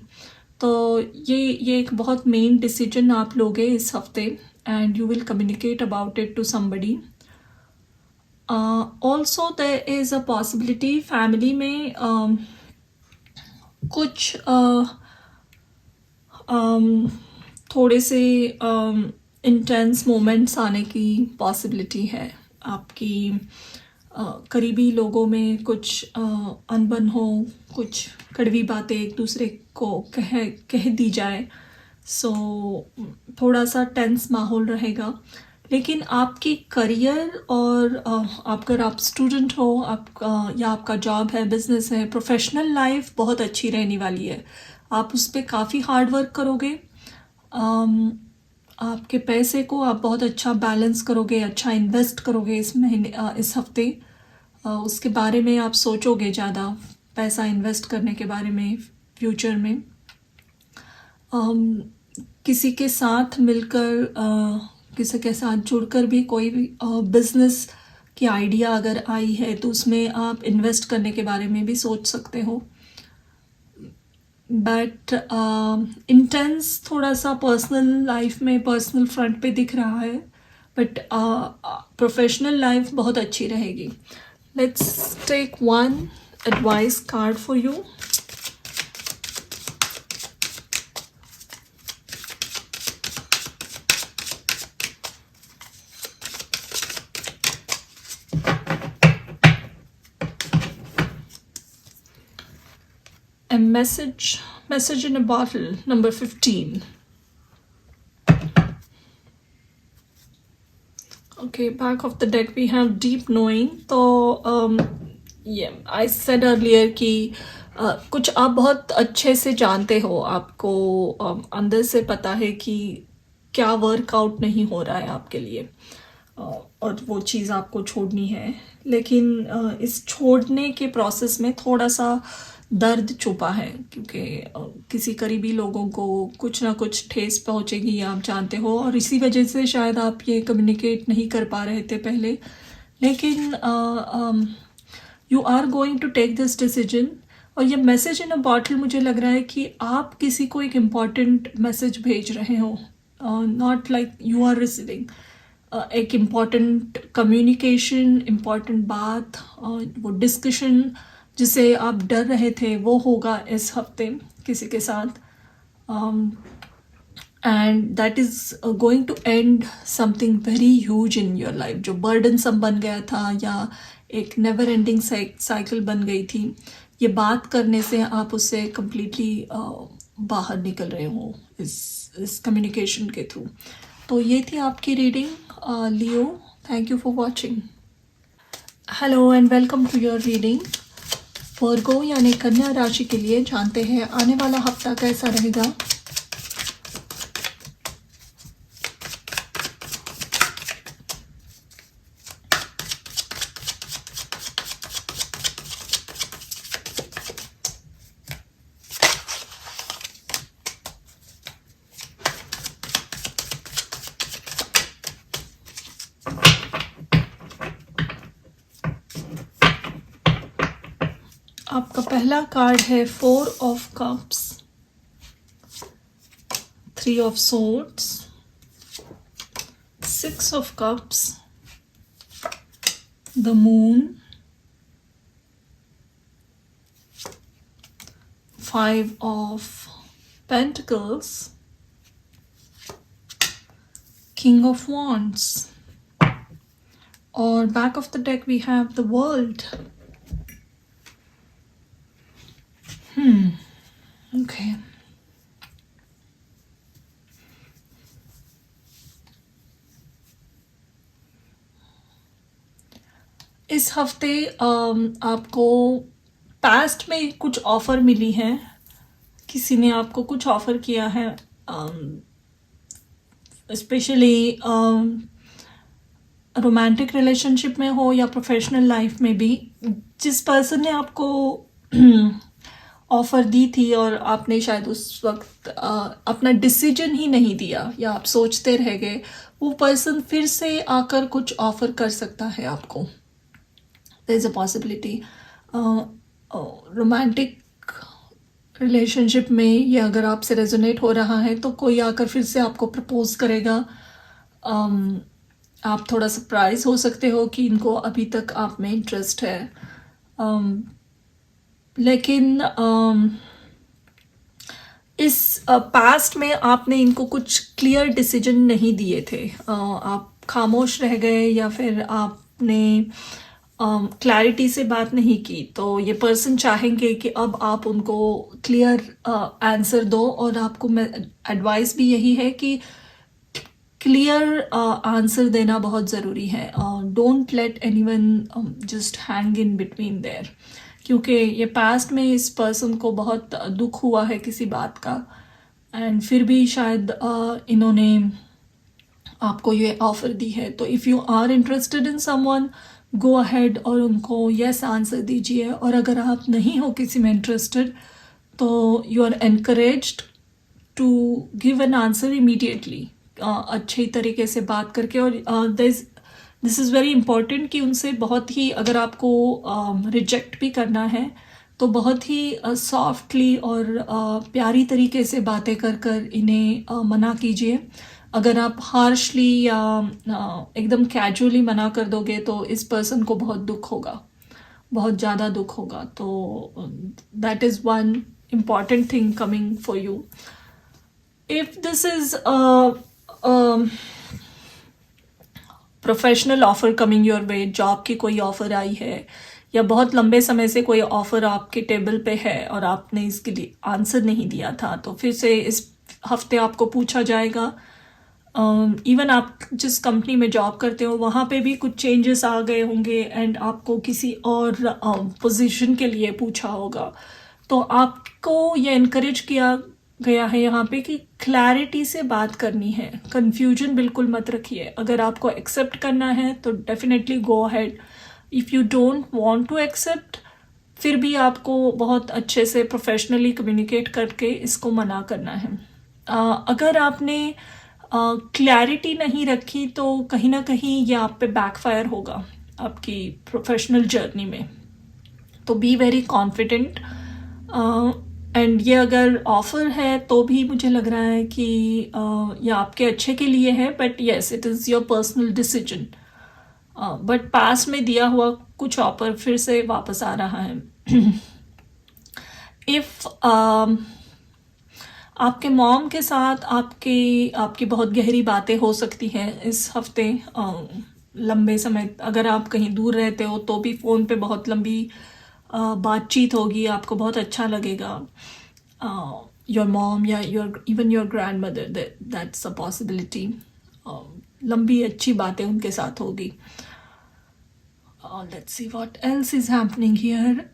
तो ये एक बहुत मेन डिसीजन आप लोगे इस हफ्ते, and you will communicate about it to somebody. Also there is a possibility family में कुछ थोड़े से इंटेंस मोमेंट्स आने की पॉसिबिलिटी है। आपकी करीबी लोगों में कुछ अनबन हो, कुछ कड़वी बातें एक दूसरे को कह दी जाए, सो थोड़ा सा टेंस माहौल रहेगा। लेकिन आपकी करियर और अगर आप स्टूडेंट हो, या आपका जॉब है, बिजनेस है, प्रोफेशनल लाइफ बहुत अच्छी रहने वाली है। आप उस पर काफ़ी हार्ड वर्क करोगे, आपके पैसे को आप बहुत अच्छा बैलेंस करोगे, अच्छा इन्वेस्ट करोगे इस महीने, इस हफ्ते। उसके बारे में आप सोचोगे ज़्यादा, पैसा इन्वेस्ट करने के बारे में फ्यूचर में। किसी के साथ मिलकर, किसी के साथ जुड़कर भी कोई भी बिजनेस की आइडिया अगर आई है तो उसमें आप इन्वेस्ट करने के बारे में भी सोच सकते हो। बट इंटेंस थोड़ा सा पर्सनल लाइफ में, पर्सनल फ्रंट पे दिख रहा है, बट प्रोफेशनल लाइफ बहुत अच्छी रहेगी। Let's take one advice card for you. A message in a bottle, number 15. Okay, back of the deck we have deep knowing. तो yeah, I said earlier कि कुछ आप बहुत अच्छे से जानते हो, आपको अंदर से पता है कि क्या वर्कआउट नहीं हो रहा है आपके लिए, और वो चीज़ आपको छोड़नी है, लेकिन इस छोड़ने के प्रोसेस में थोड़ा सा दर्द छुपा है, क्योंकि किसी करीबी लोगों को कुछ ना कुछ ठेस पहुंचेगी, आप जानते हो, और इसी वजह से शायद आप ये कम्युनिकेट नहीं कर पा रहे थे पहले, लेकिन you are going to take this decision. और ये मैसेज इन अ बॉटल, मुझे लग रहा है कि आप किसी को एक इम्पॉर्टेंट मैसेज भेज रहे हो, not like you are receiving एक इम्पॉर्टेंट कम्युनिकेशन, इम्पॉर्टेंट बात, वो डिस्कशन जिसे आप डर रहे थे वो होगा इस हफ्ते किसी के साथ, and that is going to end something very huge in your life, जो बर्डन सम बन गया था या एक नेवर एंडिंग साइकिल बन गई थी। ये बात करने से आप उससे कम्प्लीटली बाहर निकल रहे हो इस कम्युनिकेशन के थ्रू। तो ये थी आपकी reading, Leo. Thank you for watching. Hello and welcome to your reading. Virgo यानी कन्या राशि के लिए जानते हैं आने वाला हफ्ता कैसा रहेगा। आपका पहला कार्ड है 4 of cups, 3 of swords, 6 of cups, the moon, 5 of pentacles, king of wands, और back of the deck we have the world. Okay. इस हफ्ते आपको पास्ट में कुछ ऑफर मिली है, किसी ने आपको कुछ ऑफर किया है, स्पेशली रोमांटिक रिलेशनशिप में हो या प्रोफेशनल लाइफ में भी, जिस पर्सन ने आपको ऑफ़र दी थी और आपने शायद उस वक्त अपना डिसीजन ही नहीं दिया या आप सोचते रह गए, वो पर्सन फिर से आकर कुछ ऑफ़र कर सकता है आपको. There is a possibility. Romantic relationship में ये अगर आपसे रेजोनेट हो रहा है तो कोई आकर फिर से आपको प्रपोज करेगा. आप थोड़ा सरप्राइज हो सकते हो कि इनको अभी तक आप में इंटरेस्ट है, लेकिन इस पास्ट में आपने इनको कुछ क्लियर डिसीजन नहीं दिए थे. आप खामोश रह गए या फिर आपने क्लैरिटी से बात नहीं की. तो ये पर्सन चाहेंगे कि अब आप उनको क्लियर आंसर दो, और आपको एडवाइस भी यही है कि क्लियर आंसर देना बहुत ज़रूरी है. Don't let anyone just hang in between their, क्योंकि ये पास्ट में इस पर्सन को बहुत दुख हुआ है किसी बात का, एंड फिर भी शायद इन्होंने आपको ये ऑफ़र दी है. तो if you are interested in someone, go ahead और उनको यस आंसर दीजिए. और अगर आप नहीं हो किसी में इंटरेस्टेड तो you are encouraged to give an answer immediately, अच्छी तरीके से बात करके. और दिस इज़ वेरी इम्पॉर्टेंट कि उनसे बहुत ही, अगर आपको रिजेक्ट भी करना है तो बहुत ही सॉफ्टली और प्यारी तरीके से बातें कर कर इन्हें मना कीजिए. अगर आप हार्शली या एकदम कैजुअली मना कर दोगे तो इस पर्सन को बहुत दुख होगा, बहुत ज़्यादा दुख होगा. तो that is one important thing coming for you. If this is professional offer coming your way, job की कोई ऑफ़र आई है या बहुत लंबे समय से कोई ऑफ़र आपके टेबल पे है और आपने इसके लिए आंसर नहीं दिया था, तो फिर से इस हफ्ते आपको पूछा जाएगा. इवन आप जिस कंपनी में जॉब करते हो वहाँ पे भी कुछ चेंजेस आ गए होंगे एंड आपको किसी और पोजीशन के लिए पूछा होगा. तो आपको ये इनकरेज किया गया है यहाँ पे कि क्लैरिटी से बात करनी है, कन्फ्यूजन बिल्कुल मत रखिए. अगर आपको एक्सेप्ट करना है तो definitely go ahead. If you don't want to accept, फिर भी आपको बहुत अच्छे से प्रोफेशनली कम्युनिकेट करके इसको मना करना है. अगर आपने क्लैरिटी नहीं रखी तो कहीं ना कहीं ये आप पे बैकफायर होगा आपकी प्रोफेशनल जर्नी में. तो बी वेरी कॉन्फिडेंट. एंड ये अगर ऑफ़र है तो भी मुझे लग रहा है कि ये आपके अच्छे के लिए है, but yes it is your personal decision. But पास में दिया हुआ कुछ ऑफर फिर से वापस आ रहा है. इफ़ आपके मॉम के साथ आपकी बहुत गहरी बातें हो सकती हैं इस हफ्ते. लंबे समय अगर आप कहीं दूर रहते हो तो भी फ़ोन पे बहुत लंबी बातचीत होगी, आपको बहुत अच्छा लगेगा. योर मॉम या even your grand mother, that's a possibility. लंबी अच्छी बातें उनके साथ होगी. Let's see what else is happening here.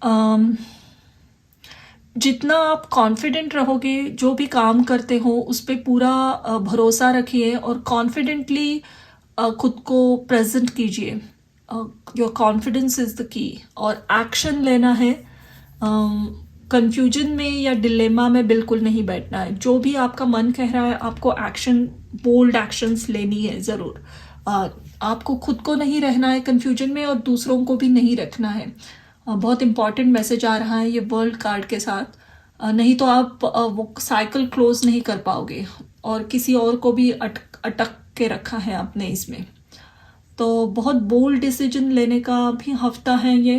जितना आप कॉन्फिडेंट रहोगे जो भी काम करते हो उस पर पूरा भरोसा रखिए और कॉन्फिडेंटली खुद को प्रेजेंट कीजिए. Your confidence is the key. और एक्शन लेना है. कंफ्यूजन में या डिलेमा में बिल्कुल नहीं बैठना है. जो भी आपका मन कह रहा है आपको एक्शन, बोल्ड एक्शंस लेनी है ज़रूर. आपको खुद को नहीं रहना है कंफ्यूजन में और दूसरों को भी नहीं रखना है. बहुत इम्पॉर्टेंट मैसेज आ रहा है ये वर्ल्ड कार्ड के साथ। नहीं तो आप वो साइकिल क्लोज नहीं कर पाओगे और किसी और को भी अटक के रखा है आपने इसमें। तो बहुत बोल्ड डिसीजन लेने का भी हफ्ता है ये,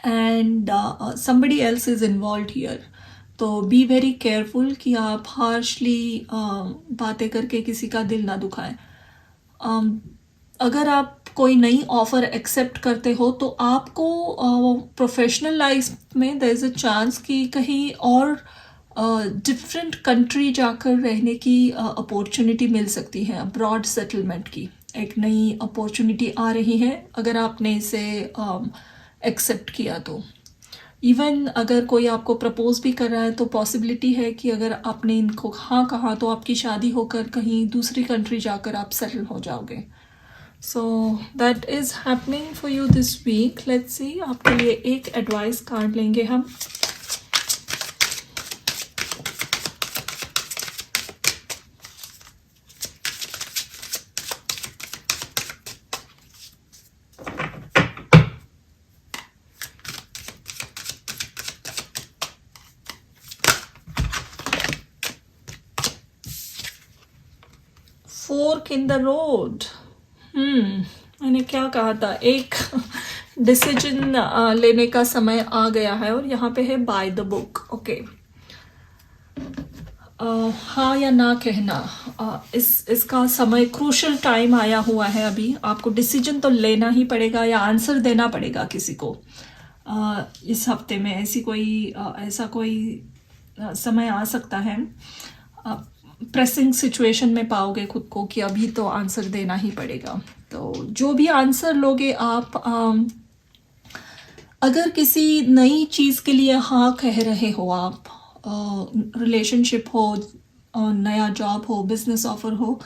and somebody else is involved here। तो बी वेरी केयरफुल कि आप हार्शली बातें करके किसी का दिल ना दुखाएं। अगर आप कोई नई ऑफ़र एक्सेप्ट करते हो तो आपको प्रोफेशनल लाइफ में देयर इज़ अ चांस कि कहीं और डिफरेंट कंट्री जाकर रहने की अपॉर्चुनिटी मिल सकती है, अब्रॉड सेटलमेंट की एक नई अपॉर्चुनिटी आ रही है अगर आपने इसे एक्सेप्ट किया तो। इवन अगर कोई आपको प्रपोज भी कर रहा है तो पॉसिबिलिटी है कि अगर आपने इनको हाँ कहा तो आपकी शादी होकर कहीं दूसरी कंट्री जाकर आप सेटल हो जाओगे। So that is happening for you this week. Let's see, आपके लिए एक एडवाइस कार्ड लेंगे हम। Fork in the road. मैंने क्या कहा था, एक डिसीजन लेने का समय आ गया है और यहाँ पे है बाय द बुक। ओके, हाँ या ना कहना, इसका समय क्रूशल टाइम आया हुआ है। अभी आपको डिसीजन तो लेना ही पड़ेगा या आंसर देना पड़ेगा किसी को। इस हफ्ते में ऐसा कोई समय आ सकता है। प्रेसिंग सिचुएशन में पाओगे खुद को कि अभी तो आंसर देना ही पड़ेगा। तो जो भी आंसर लोगे आप, अगर किसी नई चीज़ के लिए हाँ कह रहे हो आप, रिलेशनशिप हो, नया जॉब हो, बिजनेस ऑफर हो,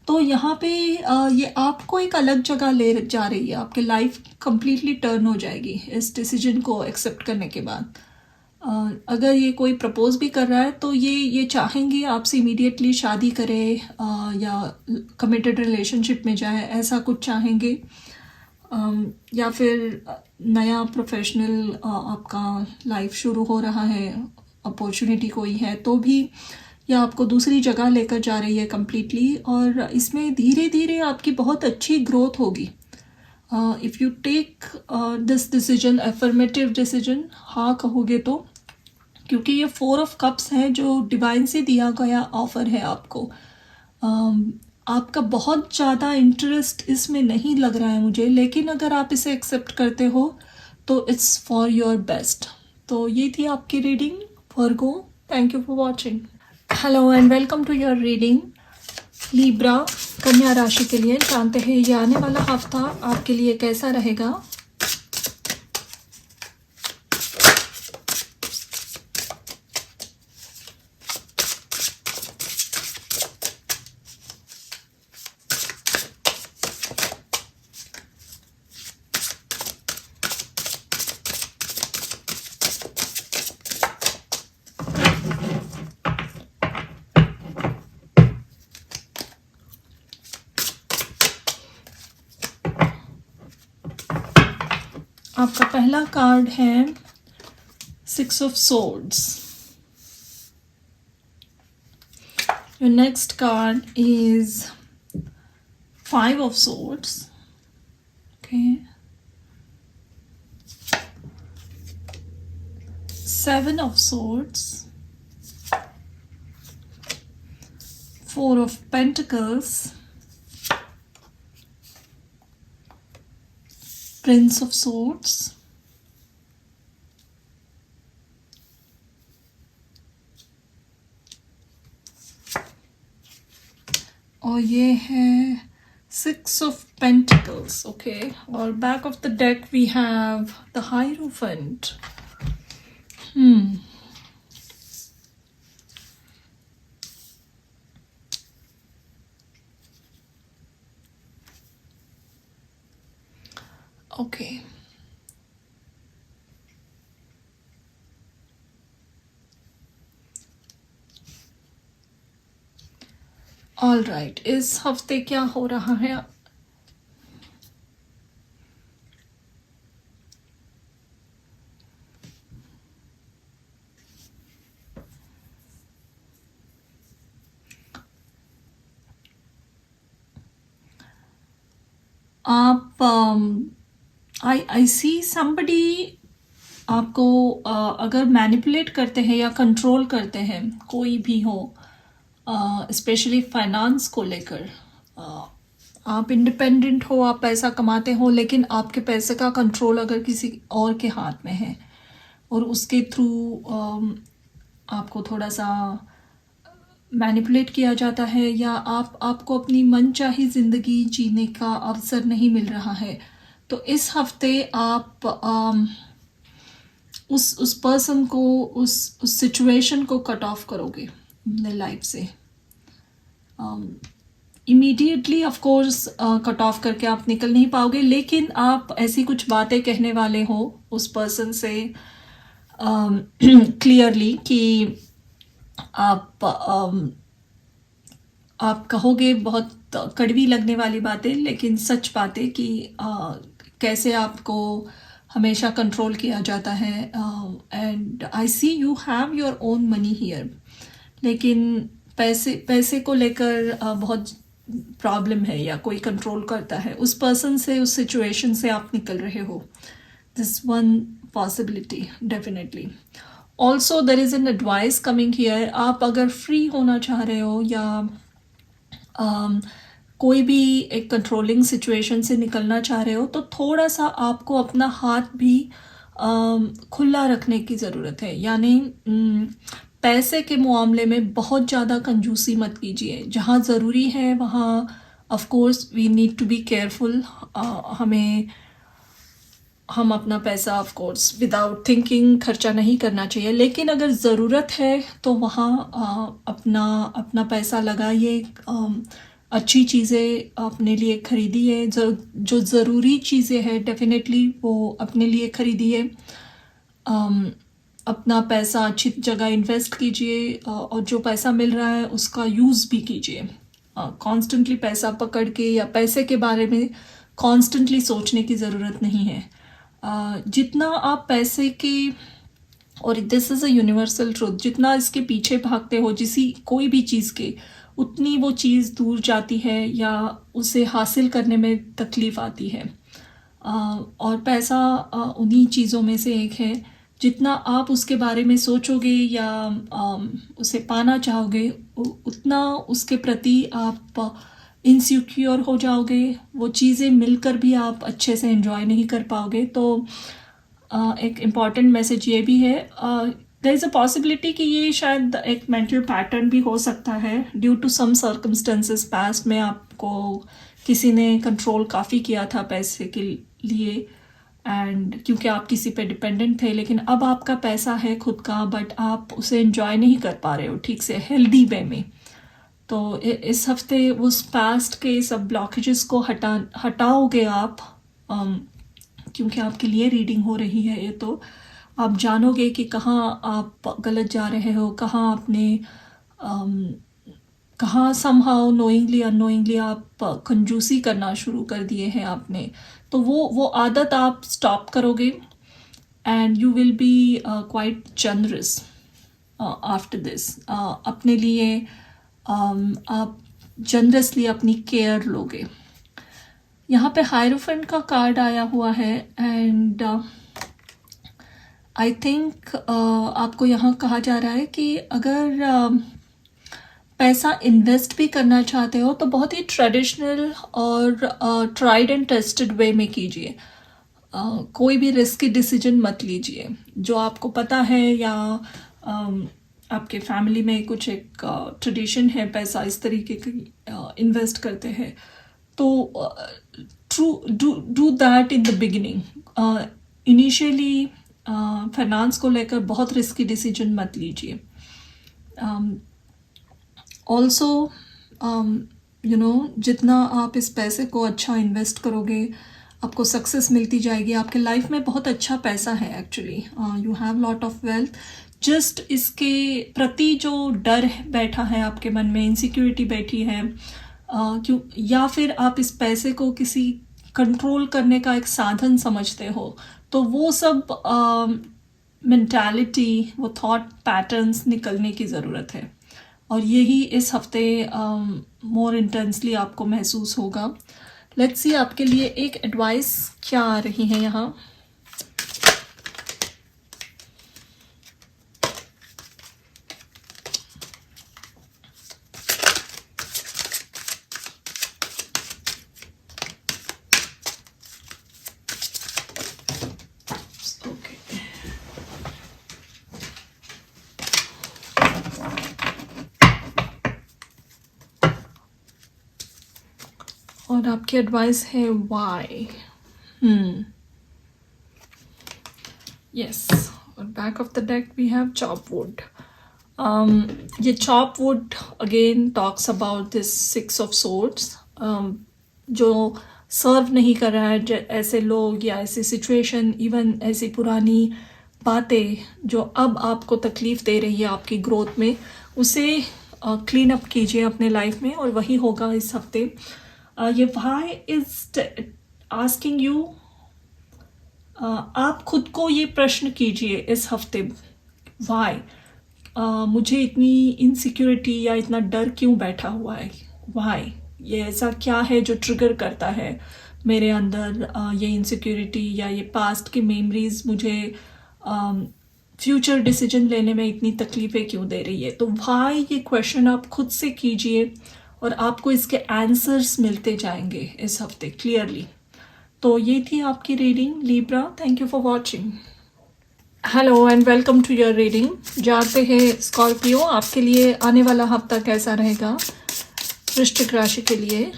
तो यहाँ पे ये आपको एक अलग जगह ले जा रही है। आपकी लाइफ कंप्लीटली टर्न हो जाएगी इस डिसीजन को एक्सेप्ट करने के बाद। अगर ये कोई प्रपोज भी कर रहा है तो ये चाहेंगे आपसे इमीडिएटली शादी करे या कमिटेड रिलेशनशिप में जाए, ऐसा कुछ चाहेंगे। या फिर नया प्रोफेशनल आपका लाइफ शुरू हो रहा है, अपॉर्चुनिटी कोई है तो भी या आपको दूसरी जगह लेकर जा रही है कम्प्लीटली, और इसमें धीरे धीरे आपकी बहुत अच्छी ग्रोथ होगी। If you take this decision, affirmative decision, हाँ कहोगे तो, क्योंकि ये 4 ऑफ कप्स है जो डिवाइन से दिया गया ऑफ़र है आपको। आपका बहुत ज़्यादा इंटरेस्ट इसमें नहीं लग रहा है मुझे, लेकिन अगर आप इसे एक्सेप्ट करते हो तो इट्स फॉर योर बेस्ट। तो ये थी आपकी reading Virgo. Thank you for watching. Hello and welcome to your reading Libra, कन्या राशि के लिए। जानते हैं ये आने वाला हफ्ता आपके लिए कैसा रहेगा। आपका पहला कार्ड है 6 of swords. Your next card is 5 of swords. Okay, 7 of swords, 4 of pentacles, Prince of Swords, और ये है 6 of Pentacles। ओके, और back of the deck we have the Hierophant। Okay, all right. इस हफ्ते क्या हो रहा है? आप आई सी समबडी आपको अगर मैनिपुलेट करते हैं या कंट्रोल करते हैं, कोई भी हो, स्पेशली फाइनेंस को लेकर। आप इंडिपेंडेंट हो, आप पैसा कमाते हो, लेकिन आपके पैसे का कंट्रोल अगर किसी और के हाथ में है और उसके थ्रू आपको थोड़ा सा मैनिपुलेट किया जाता है, या आपको अपनी मनचाही ज़िंदगी जीने का अवसर नहीं मिल रहा है, तो इस हफ्ते आप उस पर्सन को, उस सिचुएशन को कट ऑफ करोगे अपने लाइफ से। Immediately of course cut off करके आप निकल नहीं पाओगे, लेकिन आप ऐसी कुछ बातें कहने वाले हो उस पर्सन से क्लियरली कि आप कहोगे बहुत कड़वी लगने वाली बातें, लेकिन सच बातें कि कैसे आपको हमेशा कंट्रोल किया जाता है। And I see you have your own money here, लेकिन पैसे को लेकर बहुत प्रॉब्लम है या कोई कंट्रोल करता है। उस पर्सन से, उस सिचुएशन से आप निकल रहे हो। This one possibility definitely. Also there is an advice coming here. आप अगर फ्री होना चाह रहे हो या कोई भी एक कंट्रोलिंग सिचुएशन से निकलना चाह रहे हो, तो थोड़ा सा आपको अपना हाथ भी खुला रखने की ज़रूरत है। यानी पैसे के मामले में बहुत ज़्यादा कंजूसी मत कीजिए। जहाँ ज़रूरी है वहाँ of course we need to be careful. हम अपना पैसा ऑफ कोर्स विदाउट थिंकिंग खर्चा नहीं करना चाहिए, लेकिन अगर ज़रूरत है तो वहाँ अपना पैसा लगाइए। अच्छी चीज़ें अपने लिए खरीदिए, जो ज़रूरी चीज़ें हैं डेफिनेटली वो अपने लिए खरीदिए। अपना पैसा अच्छी जगह इन्वेस्ट कीजिए, और जो पैसा मिल रहा है उसका यूज़ भी कीजिए। कॉन्स्टेंटली पैसा पकड़ के या पैसे के बारे में कॉन्स्टेंटली सोचने की ज़रूरत नहीं है। जितना आप पैसे के, और this is a universal truth, जितना इसके पीछे भागते हो कोई भी चीज़ के, उतनी वो चीज़ दूर जाती है या उसे हासिल करने में तकलीफ़ आती है। और पैसा उन्हीं चीज़ों में से एक है। जितना आप उसके बारे में सोचोगे या उसे पाना चाहोगे, उतना उसके प्रति आप इनसिक्योर हो जाओगे। वो चीज़ें मिलकर भी आप अच्छे से एंजॉय नहीं कर पाओगे। तो एक इम्पॉर्टेंट मैसेज ये भी है, देयर इज़ अ पॉसिबिलिटी कि ये शायद एक मेंटल पैटर्न भी हो सकता है due to some circumstances. Past में आपको किसी ने कंट्रोल काफ़ी किया था पैसे के लिए, एंड क्योंकि आप किसी पे डिपेंडेंट थे, लेकिन अब आपका पैसा है खुद का, बट आप उसे एंजॉय नहीं कर पा रहे हो ठीक से, हेल्दी वे में। तो इस हफ्ते उस पास्ट के सब ब्लॉकेजेस को हटाओगे आप, क्योंकि आपके लिए रीडिंग हो रही है ये, तो आप जानोगे कि कहाँ आप गलत जा रहे हो, कहाँ समहाउ नोइंगली अननोइंगली आप कंजूसी करना शुरू कर दिए हैं आपने। तो वो आदत आप स्टॉप करोगे, and you will B quite generous after this. अपने लिए आप जनरसली अपनी केयर लोगे। यहाँ पे हायरोफेंट का कार्ड आया हुआ है, एंड आई थिंक आपको यहाँ कहा जा रहा है कि अगर पैसा इन्वेस्ट भी करना चाहते हो तो बहुत ही ट्रेडिशनल और ट्राइड एंड टेस्टेड वे में कीजिए। कोई भी रिस्की डिसीजन मत लीजिए। जो आपको पता है या आपके फैमिली में कुछ एक ट्रेडिशन है, पैसा इस तरीके की इन्वेस्ट करते हैं, तो do that in the beginning. Initially finance को लेकर बहुत रिस्की डिसीजन मत लीजिए। ऑल्सो जितना आप इस पैसे को अच्छा इन्वेस्ट करोगे, आपको सक्सेस मिलती जाएगी। आपके लाइफ में बहुत अच्छा पैसा है actually, you have lot of wealth. Just इसके प्रति जो डर बैठा है आपके मन में, इनसिक्योरिटी बैठी है, क्यों, या फिर आप इस पैसे को किसी कंट्रोल करने का एक साधन समझते हो, तो वो सब मेंटालिटी, वो थॉट पैटर्न्स निकलने की ज़रूरत है। और यही इस हफ्ते मोर इंटेंसली आपको महसूस होगा। लेट्स सी आपके लिए एक एडवाइस क्या आ रही है यहाँ. और आपकी एडवाइस है वाई. यस. और back of the deck we have chop wood. ये chop wood again talks about this 6 of swords. जो सर्व नहीं कर रहा है ऐसे लोग या ऐसी सिचुएशन, इवन ऐसी पुरानी बातें जो अब आपको तकलीफ़ दे रही है आपकी ग्रोथ में, उसे क्लीन अप कीजिए अपने लाइफ में, और वही होगा इस हफ्ते. ये वाई इज आस्किंग यू. आप खुद को ये प्रश्न कीजिए इस हफ्ते, वाई मुझे इतनी इनसिक्योरिटी या इतना डर क्यों बैठा हुआ है. वाई ये ऐसा क्या है जो ट्रिगर करता है मेरे अंदर ये इनसिक्योरिटी या ये पास्ट की मेमोरीज मुझे फ्यूचर डिसीजन लेने में इतनी तकलीफ़ें क्यों दे रही है. तो वाई ये क्वेश्चन आप खुद से कीजिए और आपको इसके आंसर्स मिलते जाएंगे इस हफ्ते क्लियरली. तो ये थी आपकी reading Libra. Thank you for watching. Hello and welcome to your reading. जानते हैं स्कॉर्पियो आपके लिए आने वाला हफ्ता कैसा रहेगा वृश्चिक राशि के लिए.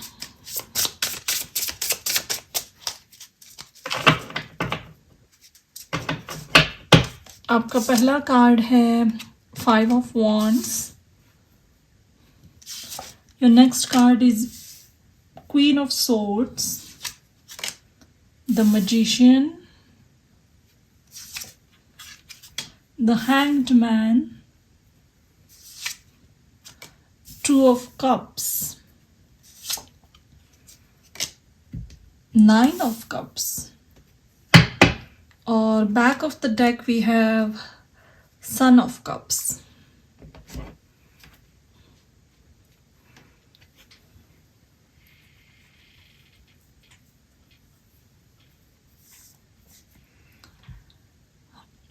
आपका पहला कार्ड है 5 of wands. Your next card is Queen of Swords, the Magician, the Hanged Man, 2 of Cups, 9 of Cups, और back of the deck we have Son of Cups.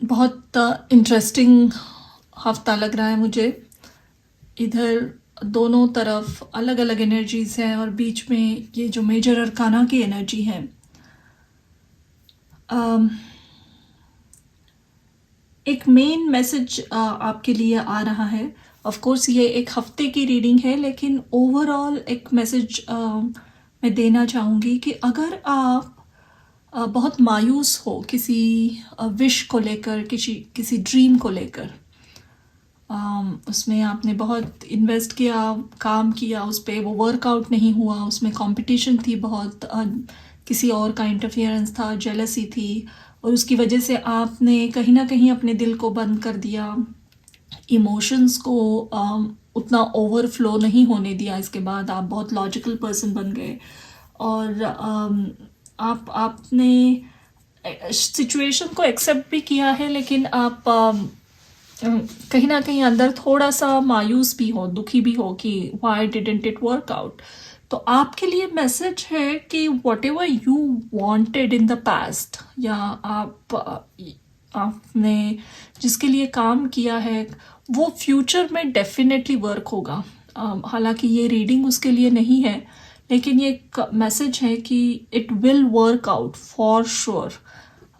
बहुत इंटरेस्टिंग हफ्ता लग रहा है मुझे. इधर दोनों तरफ अलग अलग एनर्जीज हैं और बीच में ये जो मेजर अरकाना की एनर्जी है. एक मेन मैसेज आपके लिए आ रहा है. ऑफ कोर्स ये एक हफ्ते की रीडिंग है, लेकिन ओवरऑल एक मैसेज मैं देना चाहूँगी कि अगर आप बहुत मायूस हो किसी विश को लेकर, किसी ड्रीम को लेकर, उसमें आपने बहुत इन्वेस्ट किया, काम किया उस पर, वो वर्कआउट नहीं हुआ, उसमें कंपटीशन थी बहुत, किसी और का इंटरफियरेंस था, जेलसी थी, और उसकी वजह से आपने कहीं ना कहीं अपने दिल को बंद कर दिया, इमोशंस को उतना ओवरफ्लो नहीं होने दिया. इसके बाद आप बहुत लॉजिकल पर्सन बन गए और आपने सिचुएशन को एक्सेप्ट भी किया है, लेकिन आप कहीं ना कहीं अंदर थोड़ा सा मायूस भी हो, दुखी भी हो कि why didn't it work out. तो आपके लिए मैसेज है कि what ever you wanted in the past, या आपने जिसके लिए काम किया है वो फ्यूचर में डेफिनेटली वर्क होगा. हालांकि ये रीडिंग उसके लिए नहीं है, लेकिन ये मैसेज है कि it will work out for sure.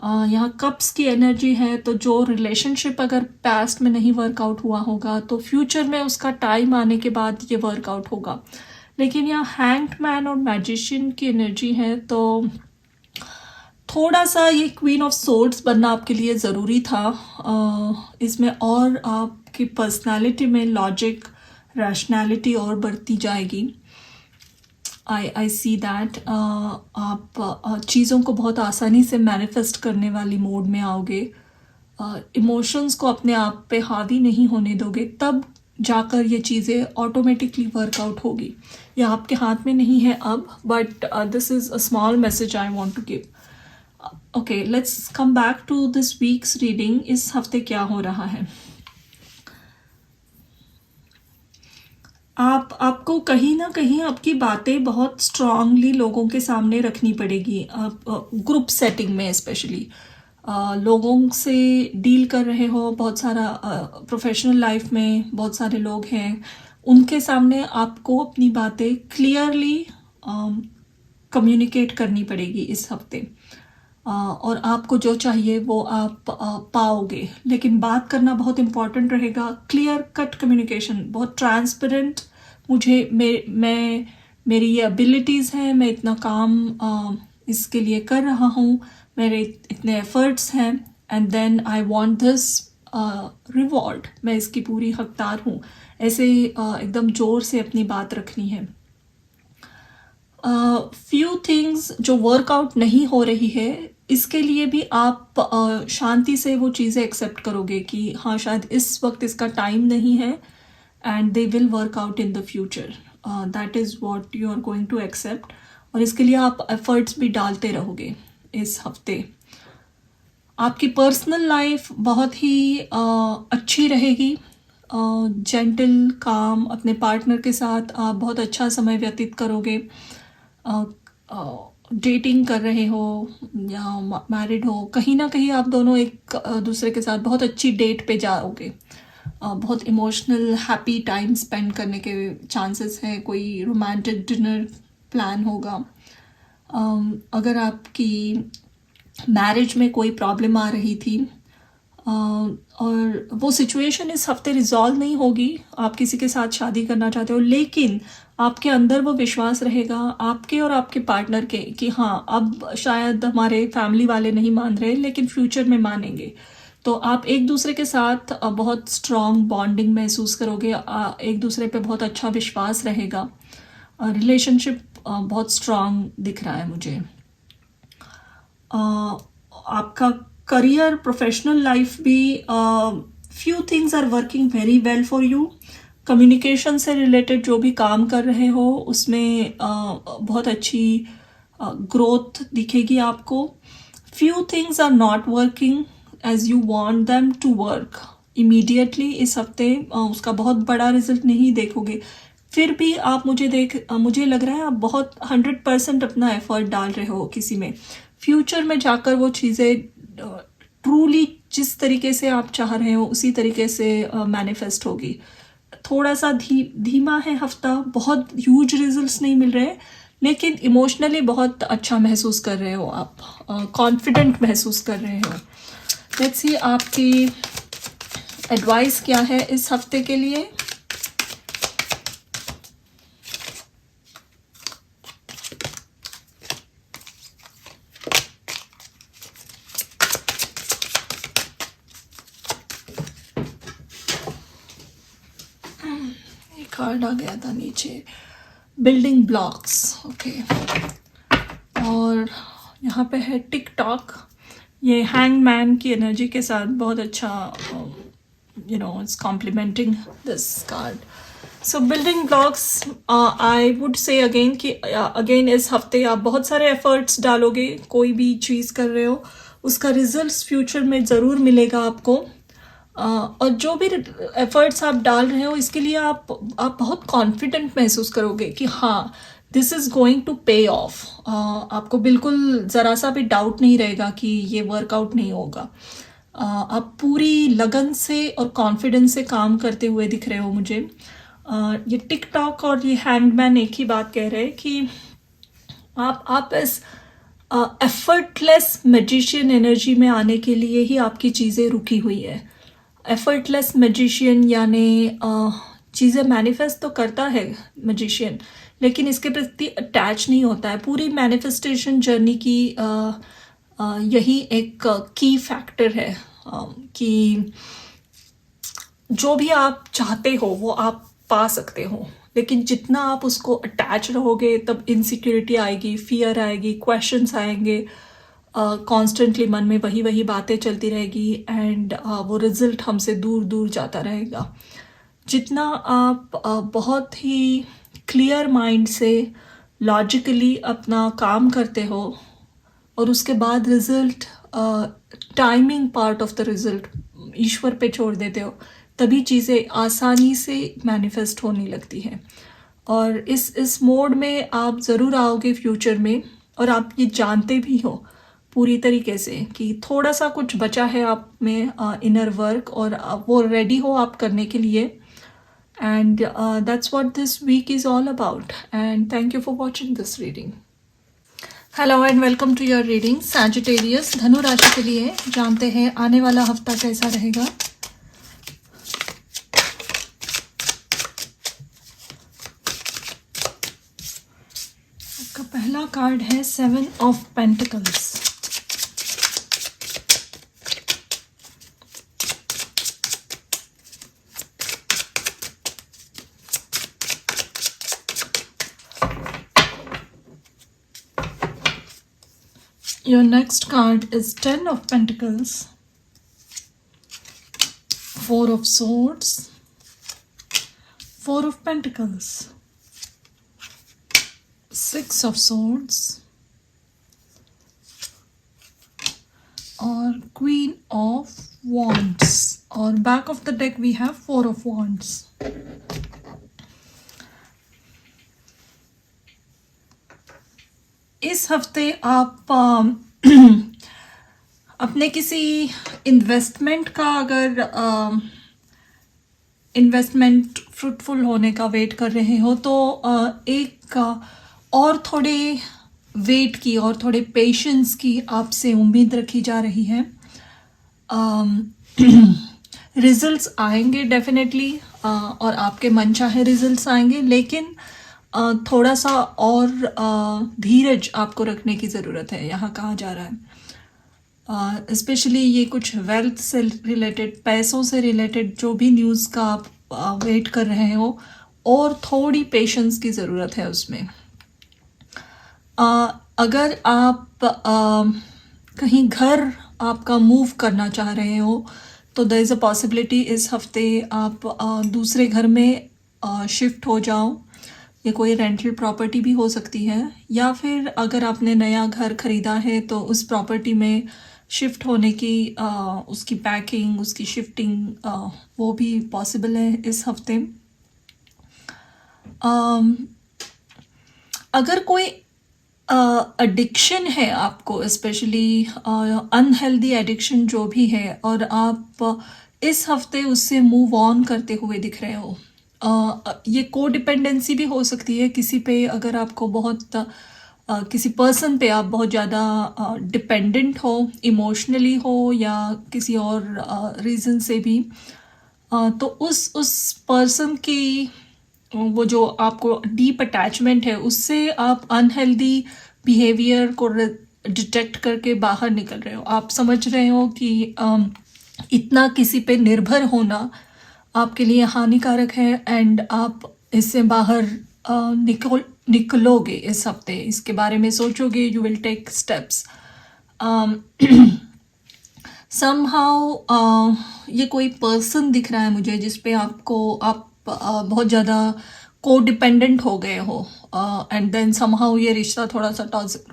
यहाँ कप्स की एनर्जी है, तो जो रिलेशनशिप अगर पास्ट में नहीं वर्कआउट हुआ होगा तो फ्यूचर में उसका टाइम आने के बाद ये वर्कआउट होगा. लेकिन यहाँ हैंग्ड मैन और मैजिशियन की एनर्जी है, तो थोड़ा सा ये क्वीन ऑफ सोर्ड्स बनना आपके लिए ज़रूरी था. इसमें और आपकी पर्सनालिटी में लॉजिक, रैशनैलिटी और बढ़ती जाएगी. आई सी दैट आप चीज़ों को बहुत आसानी से मैनिफेस्ट करने वाली मोड में आओगे. इमोशंस को अपने आप पे हावी नहीं होने दोगे, तब जाकर ये चीज़ें ऑटोमेटिकली वर्कआउट होगी. ये आपके हाथ में नहीं है अब, but this is a small message I want to give. Okay, let's come back to this week's reading. इस हफ्ते क्या हो रहा है. आपको कहीं न कहीं आपकी बातें बहुत स्ट्रॉन्गली लोगों के सामने रखनी पड़ेगी। आप ग्रुप सेटिंग में स्पेशली लोगों से डील कर रहे हो, बहुत सारा प्रोफ़ेशनल लाइफ़ में बहुत सारे लोग हैं, उनके सामने आपको अपनी बातें क्लियरली कम्युनिकेट करनी पड़ेगी इस हफ़्ते। और आपको जो चाहिए वो आप पाओगे, लेकिन बात करना बहुत इम्पॉर्टेंट रहेगा। क्लियर कट कम्युनिकेशन, बहुत ट्रांसपेरेंट। मुझे मैं मेरी ये एबिलिटीज़ हैं, मैं इतना काम इसके लिए कर रहा हूँ, मेरे इतने एफर्ट्स हैं, and then I want this reward, मैं इसकी पूरी हकदार हूँ। ऐसे एकदम ज़ोर से अपनी बात रखनी है। फ्यू थिंग्स जो वर्कआउट नहीं हो रही है, इसके लिए भी आप शांति से वो चीज़ें एक्सेप्ट करोगे कि हाँ, शायद इस वक्त इसका टाइम नहीं है, and they will work out in the future. That is what you are going to accept, और इसके लिए आप एफर्ट्स भी डालते रहोगे इस हफ्ते। आपकी पर्सनल लाइफ बहुत ही अच्छी रहेगी। जेंटल काम अपने पार्टनर के साथ आप बहुत अच्छा समय व्यतीत करोगे। डेटिंग कर रहे हो या मैरिड हो, कहीं ना कहीं आप दोनों एक दूसरे के साथ बहुत अच्छी डेट पे जाओगे। बहुत इमोशनल हैप्पी टाइम स्पेंड करने के चांसेस हैं। कोई रोमांटिक डिनर प्लान होगा। अगर आपकी मैरिज में कोई प्रॉब्लम आ रही थी और वो सिचुएशन इस हफ्ते रिजॉल्व नहीं होगी, आप किसी के साथ शादी करना चाहते हो, लेकिन आपके अंदर वो विश्वास रहेगा आपके और आपके पार्टनर के कि हाँ, अब शायद हमारे फैमिली वाले नहीं मान रहे, लेकिन फ्यूचर में मानेंगे। तो आप एक दूसरे के साथ बहुत स्ट्रॉन्ग बॉन्डिंग महसूस करोगे। एक दूसरे पे बहुत अच्छा विश्वास रहेगा। रिलेशनशिप बहुत स्ट्रॉन्ग दिख रहा है मुझे। आपका करियर, प्रोफेशनल लाइफ भी, few things are working very well for you. Communication से रिलेटेड जो भी काम कर रहे हो उसमें बहुत अच्छी ग्रोथ दिखेगी आपको। Few things are not working as you want them to work immediately. इस हफ्ते उसका बहुत बड़ा रिजल्ट नहीं देखोगे, फिर भी आप मुझे लग रहा है आप बहुत 100% अपना एफर्ट डाल रहे हो किसी में। फ्यूचर में जाकर वो चीज़ें ट्रूली जिस तरीके से आप चाह रहे हो उसी तरीके से मैनिफेस्ट होगी। थोड़ा सा धीमा है हफ्ता, बहुत ह्यूज रिजल्ट्स नहीं मिल रहे, लेकिन इमोशनली बहुत अच्छा महसूस कर रहे हो आप, कॉन्फिडेंट महसूस कर रहे हो। लेट्स सी आपकी एडवाइस क्या है इस हफ्ते के लिए। कार्ड आ गया था नीचे, बिल्डिंग ब्लॉक्स। ओके, और यहाँ पे है टिक टॉक। ये हैंगमैन की एनर्जी के साथ बहुत अच्छा, it's complimenting this card. So building blocks, I would say again कि अगेन इस हफ्ते आप बहुत सारे एफर्ट्स डालोगे। कोई भी चीज़ कर रहे हो उसका रिजल्ट्स फ्यूचर में ज़रूर मिलेगा आपको। और जो भी एफर्ट्स आप डाल रहे हो इसके लिए आप बहुत कॉन्फिडेंट महसूस करोगे कि हाँ, दिस इज़ गोइंग टू पे ऑफ। आपको बिल्कुल ज़रा सा भी डाउट नहीं रहेगा कि ये वर्कआउट नहीं होगा। आप पूरी लगन से और कॉन्फिडेंस से काम करते हुए दिख रहे हो मुझे। ये टिक टॉक और ये हैंडमैन एक ही बात कह रहे हैं कि आप इस एफर्टलेस मैजिशियन एनर्जी में आने के लिए ही आपकी चीज़ें रुकी हुई है। एफर्टलेस मैजिशियन यानी चीज़ें मैनिफेस्ट तो करता है मैजिशियन, लेकिन इसके प्रति अटैच नहीं होता है। पूरी मैनिफेस्टेशन जर्नी की यही एक की फैक्टर है कि जो भी आप चाहते हो वो आप पा सकते हो, लेकिन जितना आप उसको अटैच रहोगे तब इनसिक्योरिटी आएगी, फियर आएगी, क्वेश्चंस आएंगे, कॉन्स्टेंटली मन में वही वही बातें चलती रहेगी, एंड वो रिजल्ट हमसे दूर दूर जाता रहेगा। जितना आप बहुत ही क्लियर माइंड से लॉजिकली अपना काम करते हो और उसके बाद result, timing part of the result ईश्वर पे छोड़ देते हो तभी चीज़ें आसानी से मैनिफेस्ट होने लगती हैं। और इस मोड में आप ज़रूर आओगे फ्यूचर में, और आप ये जानते भी हो पूरी तरीके से कि थोड़ा सा कुछ बचा है आप में इनर वर्क, और वो रेडी हो आप करने के लिए। And that's what this week is all about, and thank you for watching this reading. Hello and welcome to your reading Sagittarius, धनु राशि के लिए। जानते हैं आने वाला हफ्ता कैसा रहेगा। आपका पहला कार्ड है 7 of pentacles. Your next card is 10 of Pentacles, 4 of Swords, 4 of Pentacles, 6 of Swords, और Queen of Wands, और back of the deck we have 4 of Wands. इस हफ्ते आप अपने किसी इन्वेस्टमेंट का, अगर इन्वेस्टमेंट फ्रूटफुल होने का वेट कर रहे हो तो एक और थोड़े वेट की और थोड़े पेशेंस की आपसे उम्मीद रखी जा रही है। रिजल्ट्स आएंगे डेफिनेटली, और आपके मनचाहे रिजल्ट्स आएंगे, लेकिन थोड़ा सा और धीरज आपको रखने की ज़रूरत है, यहाँ कहा जा रहा है। स्पेशली ये कुछ वेल्थ से रिलेटेड, पैसों से रिलेटेड जो भी न्यूज़ का आप वेट कर रहे हो, और थोड़ी पेशेंस की ज़रूरत है उसमें। अगर आप कहीं घर आपका मूव करना चाह रहे हो तो देयर इज़ अ पॉसिबिलिटी इस हफ्ते आप दूसरे घर में शिफ्ट हो जाओ। ये कोई रेंटल प्रॉपर्टी भी हो सकती है, या फिर अगर आपने नया घर ख़रीदा है तो उस प्रॉपर्टी में शिफ्ट होने की उसकी पैकिंग, उसकी शिफ्टिंग, वो भी पॉसिबल है इस हफ्ते। अगर कोई एडिक्शन है आपको, स्पेशली अनहेल्दी एडिक्शन जो भी है, और आप इस हफ्ते उससे मूव ऑन करते हुए दिख रहे हो, ये को डिपेंडेंसी भी हो सकती है किसी पे। अगर आपको बहुत किसी पर्सन पे आप बहुत ज़्यादा डिपेंडेंट हो, इमोशनली हो या किसी और रीज़न से भी, तो उस पर्सन की वो जो आपको डीप अटैचमेंट है, उससे आप अनहेल्दी बिहेवियर को डिटेक्ट करके बाहर निकल रहे हो। आप समझ रहे हो कि इतना किसी पे निर्भर होना आपके लिए हानिकारक है, एंड आप इससे बाहर निकलोगे इस हफ्ते। इसके बारे में सोचोगे, you will take steps. Somehow ये कोई पर्सन दिख रहा है मुझे जिस पे आप बहुत ज़्यादा को डिपेंडेंट हो गए हो, एंड देन समहाउ ये रिश्ता थोड़ा सा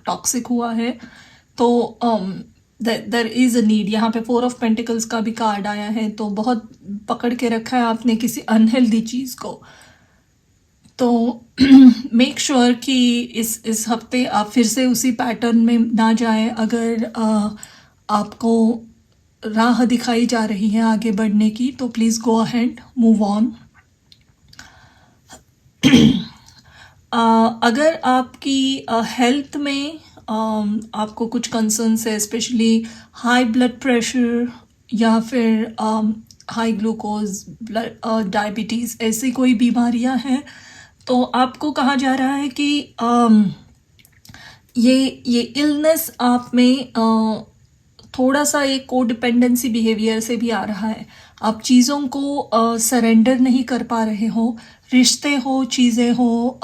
टॉक्सिक हुआ है। तो देयर इज़ अ नीड। यहाँ पे 4 ऑफ पेंटिकल्स का भी कार्ड आया है, तो बहुत पकड़ के रखा है आपने किसी अनहेल्दी चीज़ को। तो मेक श्योर कि इस हफ्ते आप फिर से उसी पैटर्न में ना जाए। अगर आपको राह दिखाई जा रही है आगे बढ़ने की, तो please go ahead, move on. अगर आपकी हेल्थ में आपको कुछ कंसर्न्स है, स्पेशली हाई ब्लड प्रेशर या फिर हाई ग्लूकोज, डायबिटीज़, ऐसी कोई बीमारियां हैं, तो आपको कहा जा रहा है कि ये इलनेस आप में थोड़ा सा एक को डिपेंडेंसी बिहेवियर से भी आ रहा है। आप चीज़ों को सरेंडर नहीं कर पा रहे हो, रिश्ते हो, चीज़ें हो,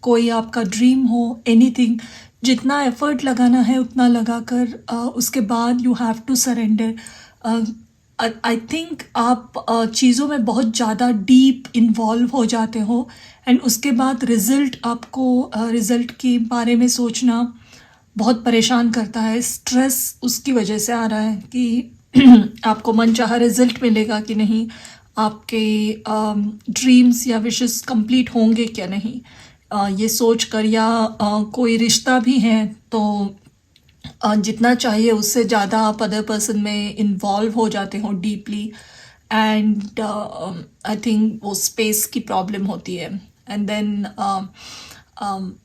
कोई आपका ड्रीम हो, एनीथिंग, जितना एफर्ट लगाना है उतना लगाकर उसके बाद you have to surrender. I think आप चीज़ों में बहुत ज़्यादा डीप इन्वॉल्व हो जाते हो, एंड उसके बाद रिज़ल्ट के बारे में सोचना बहुत परेशान करता है। स्ट्रेस उसकी वजह से आ रहा है कि आपको मनचाहा रिज़ल्ट मिलेगा कि नहीं, आपके ड्रीम्स या विशेस कंप्लीट होंगे क्या नहीं, ये सोच कर, या कोई रिश्ता भी है तो जितना चाहिए उससे ज़्यादा आप अदर पर्सन में इन्वॉल्व हो जाते हो डीपली, एंड आई थिंक वो स्पेस की प्रॉब्लम होती है, and then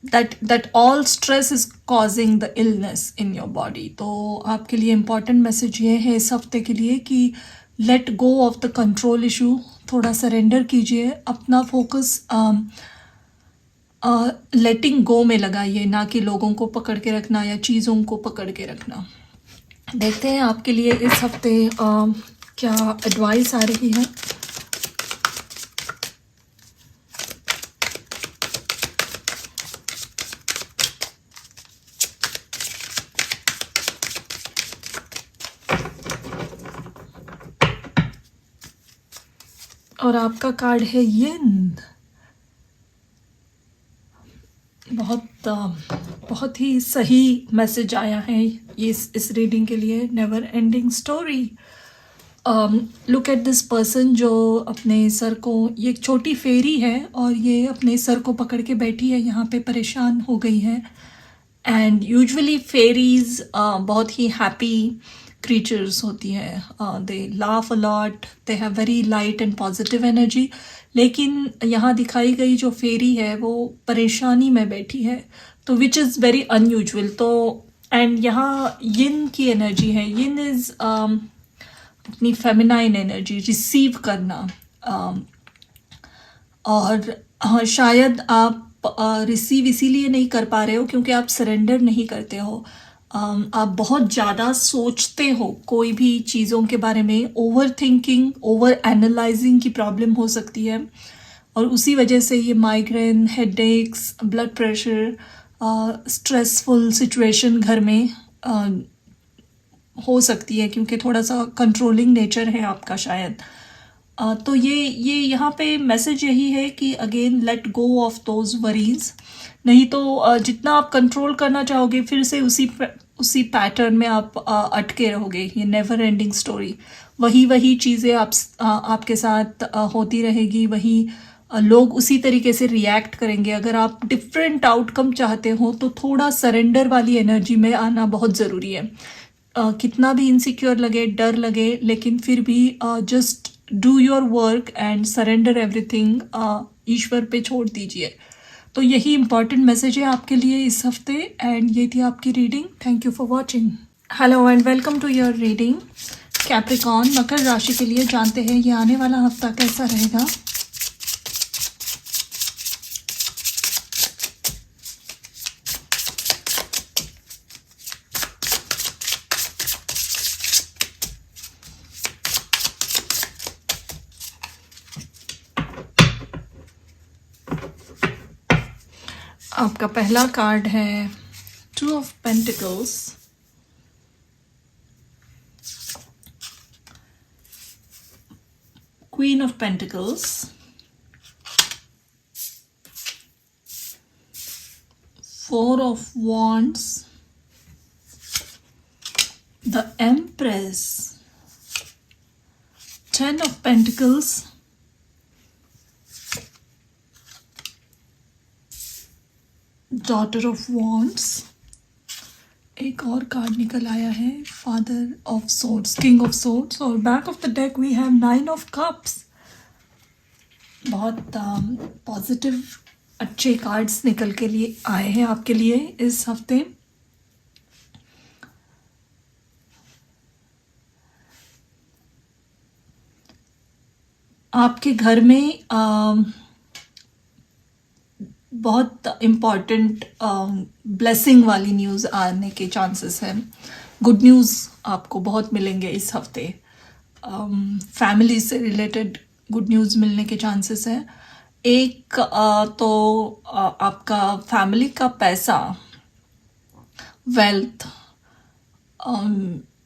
that all stress is causing the illness in your body. तो आपके लिए इम्पॉर्टेंट मैसेज ये है इस हफ्ते के लिए कि let go of the control issue, थोड़ा सरेंडर कीजिए, अपना फोकस लेटिंग गो में लगाइए, ना कि लोगों को पकड़ के रखना या चीज़ों को पकड़ के रखना। देखते हैं आपके लिए इस हफ्ते क्या एडवाइस आ रही है। और आपका कार्ड है येन। बहुत ही सही मैसेज आया है इस रीडिंग के लिए। Never ending story. Look at this person जो अपने सर को, ये एक छोटी फेरी है और ये अपने सर को पकड़ के बैठी है, यहाँ पे परेशान हो गई है। एंड यूजुअली फेरीज बहुत ही हैप्पी क्रीचर्स होती है, they laugh a lot, they have very light and positive energy. लेकिन यहाँ दिखाई गई जो फेरी है वो परेशानी में बैठी है, तो विच इज़ वेरी अनयूजुअल। तो एंड यहाँ यिन की एनर्जी है। यिन इज़ अपनी फेमिनाइन एनर्जी, रिसीव करना। और हाँ, शायद आप रिसीव इसीलिए नहीं कर पा रहे हो क्योंकि आप सरेंडर नहीं करते हो। आप बहुत ज़्यादा सोचते हो कोई भी चीज़ों के बारे में, ओवर थिंकिंग, ओवर एनालाइजिंग की प्रॉब्लम हो सकती है, और उसी वजह से ये migraine, headaches, blood pressure, stressful situation घर में हो सकती है, क्योंकि थोड़ा सा कंट्रोलिंग नेचर है आपका शायद। तो ये यहाँ पे मैसेज यही है कि again let go of those worries. नहीं तो जितना आप कंट्रोल करना चाहोगे फिर से उसी पैटर्न में आप अटके रहोगे। ये नेवर एंडिंग स्टोरी, वही चीज़ें आपके साथ होती रहेगी, वही लोग उसी तरीके से रिएक्ट करेंगे। अगर आप डिफरेंट आउटकम चाहते हो तो थोड़ा सरेंडर वाली एनर्जी में आना बहुत ज़रूरी है। कितना भी इनसिक्योर लगे, डर लगे, लेकिन फिर भी just do your work and surrender everything, ईश्वर पे छोड़ दीजिए। तो यही इम्पॉर्टेंट मैसेज है आपके लिए इस हफ्ते, एंड ये थी आपकी reading. Thank you for watching. Hello and welcome to your reading. Capricorn, मकर राशि के लिए जानते हैं ये आने वाला हफ्ता कैसा रहेगा। आपका पहला कार्ड है 2 of pentacles, queen of pentacles, 4 of wands, the empress, 10 of pentacles, daughter of wands. एक और कार्ड निकल आया है, father of swords, king of swords, और back of the deck we have 9 of cups. बहुत पॉजिटिव अच्छे cards निकल के लिए आए हैं आपके लिए इस हफ्ते। आपके घर में बहुत इम्पॉर्टेंट ब्लेसिंग वाली न्यूज़ आने के चांसेस हैं। गुड न्यूज़ आपको बहुत मिलेंगे इस हफ्ते। फैमिली से रिलेटेड गुड न्यूज़ मिलने के चांसेस हैं। एक तो आपका फैमिली का पैसा, वेल्थ,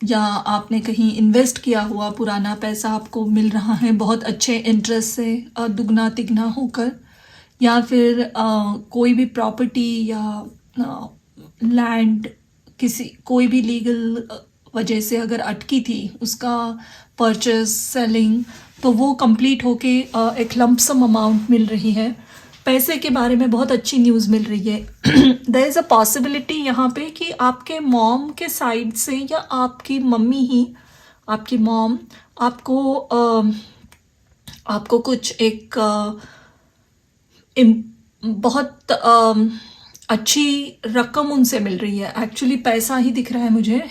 या आपने कहीं इन्वेस्ट किया हुआ पुराना पैसा आपको मिल रहा है बहुत अच्छे इंटरेस्ट से, दुगना तिगना होकर, या फिर कोई भी प्रॉपर्टी या लैंड कोई भी लीगल वजह से अगर अटकी थी उसका परचेस, सेलिंग, तो वो कंप्लीट होके एक लंप सम अमाउंट मिल रही है। पैसे के बारे में बहुत अच्छी न्यूज़ मिल रही है। देयर इज़ अ पॉसिबिलिटी यहाँ पे कि आपके मॉम के साइड से या आपकी मम्मी ही, आपकी मॉम आपको कुछ एक बहुत अच्छी रकम उनसे मिल रही है। एक्चुअली पैसा ही दिख रहा है मुझे।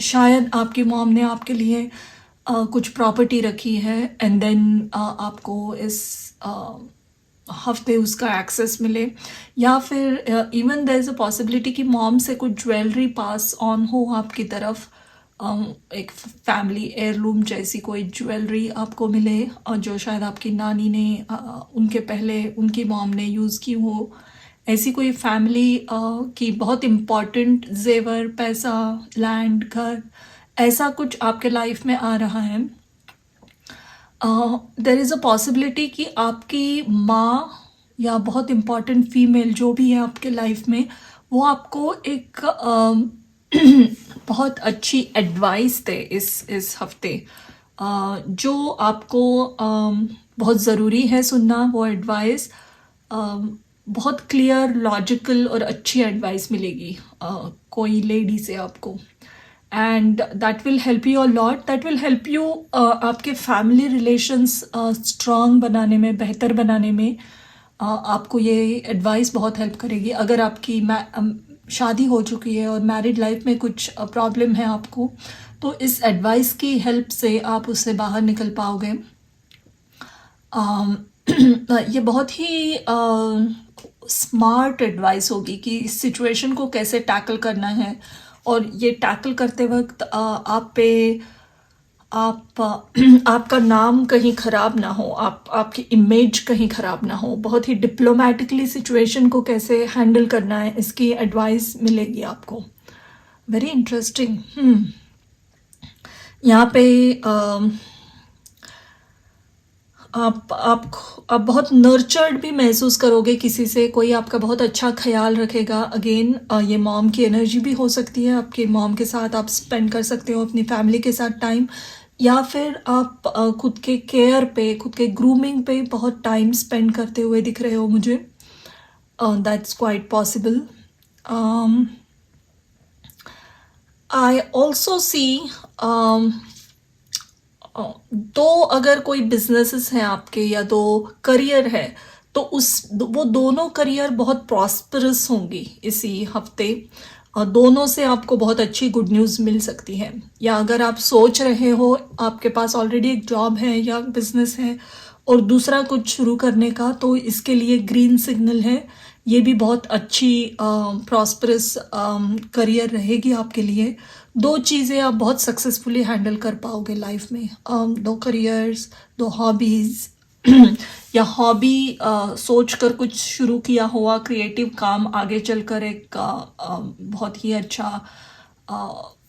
शायद आपकी मॉम ने आपके लिए कुछ प्रॉपर्टी रखी है एंड देन आपको इस हफ्ते उसका एक्सेस मिले, या फिर even there is a possibility कि मॉम से कुछ ज्वेलरी पास ऑन हो आपकी तरफ। एक फैमिली एयरलूम जैसी कोई ज्वेलरी आपको मिले जो शायद आपकी नानी ने उनके पहले उनकी मॉम ने यूज़ की हो। ऐसी कोई फैमिली की बहुत इम्पॉर्टेंट जेवर, पैसा, लैंड, घर, ऐसा कुछ आपके लाइफ में आ रहा है। देर इज़ अ पॉसिबिलिटी कि आपकी माँ या बहुत इम्पॉर्टेंट फीमेल जो भी है आपके लाइफ में, वो आपको एक बहुत अच्छी एडवाइस दे इस हफ्ते, जो आपको बहुत ज़रूरी है सुनना। वो एडवाइस बहुत क्लियर, लॉजिकल और अच्छी एडवाइस मिलेगी कोई लेडी से आपको, and that will help you a lot. That will help you आपके फैमिली रिलेशंस स्ट्रॉन्ग बनाने में, बेहतर बनाने में। आपको ये एडवाइस बहुत हेल्प करेगी। अगर आपकी शादी हो चुकी है और मैरिड लाइफ में कुछ प्रॉब्लम है आपको, तो इस एडवाइस की हेल्प से आप उससे बाहर निकल पाओगे। ये बहुत ही स्मार्ट एडवाइस होगी कि इस सिचुएशन को कैसे टैकल करना है, और ये टैकल करते वक्त आपका नाम कहीं ख़राब ना हो, आपकी इमेज कहीं ख़राब ना हो। बहुत ही डिप्लोमेटिकली सिचुएशन को कैसे हैंडल करना है, इसकी एडवाइस मिलेगी आपको। Very interesting. यहाँ पे आप बहुत नर्चर्ड भी महसूस करोगे किसी से, कोई आपका बहुत अच्छा ख्याल रखेगा। अगेन ये मॉम की एनर्जी भी हो सकती है। आपके मॉम के साथ आप स्पेंड कर सकते हो अपनी फैमिली के साथ टाइम, या फिर आप खुद के केयर पे, खुद के ग्रूमिंग पे बहुत टाइम स्पेंड करते हुए दिख रहे हो मुझे। That's quite possible. I also see दो अगर कोई बिजनेसेस हैं आपके या दो करियर है, तो वो दोनों करियर बहुत प्रॉस्परस होंगी इसी हफ्ते। दोनों से आपको बहुत अच्छी गुड न्यूज़ मिल सकती है। या अगर आप सोच रहे हो, आपके पास ऑलरेडी एक जॉब है या बिजनेस है और दूसरा कुछ शुरू करने का, तो इसके लिए ग्रीन सिग्नल है। ये भी बहुत अच्छी प्रॉस्परस करियर रहेगी आपके लिए। दो चीज़ें आप बहुत सक्सेसफुली हैंडल कर पाओगे लाइफ में। दो करियर्स, दो हॉबीज़ या हॉबी सोच कर कुछ शुरू किया हुआ क्रिएटिव काम आगे चलकर एक बहुत ही अच्छा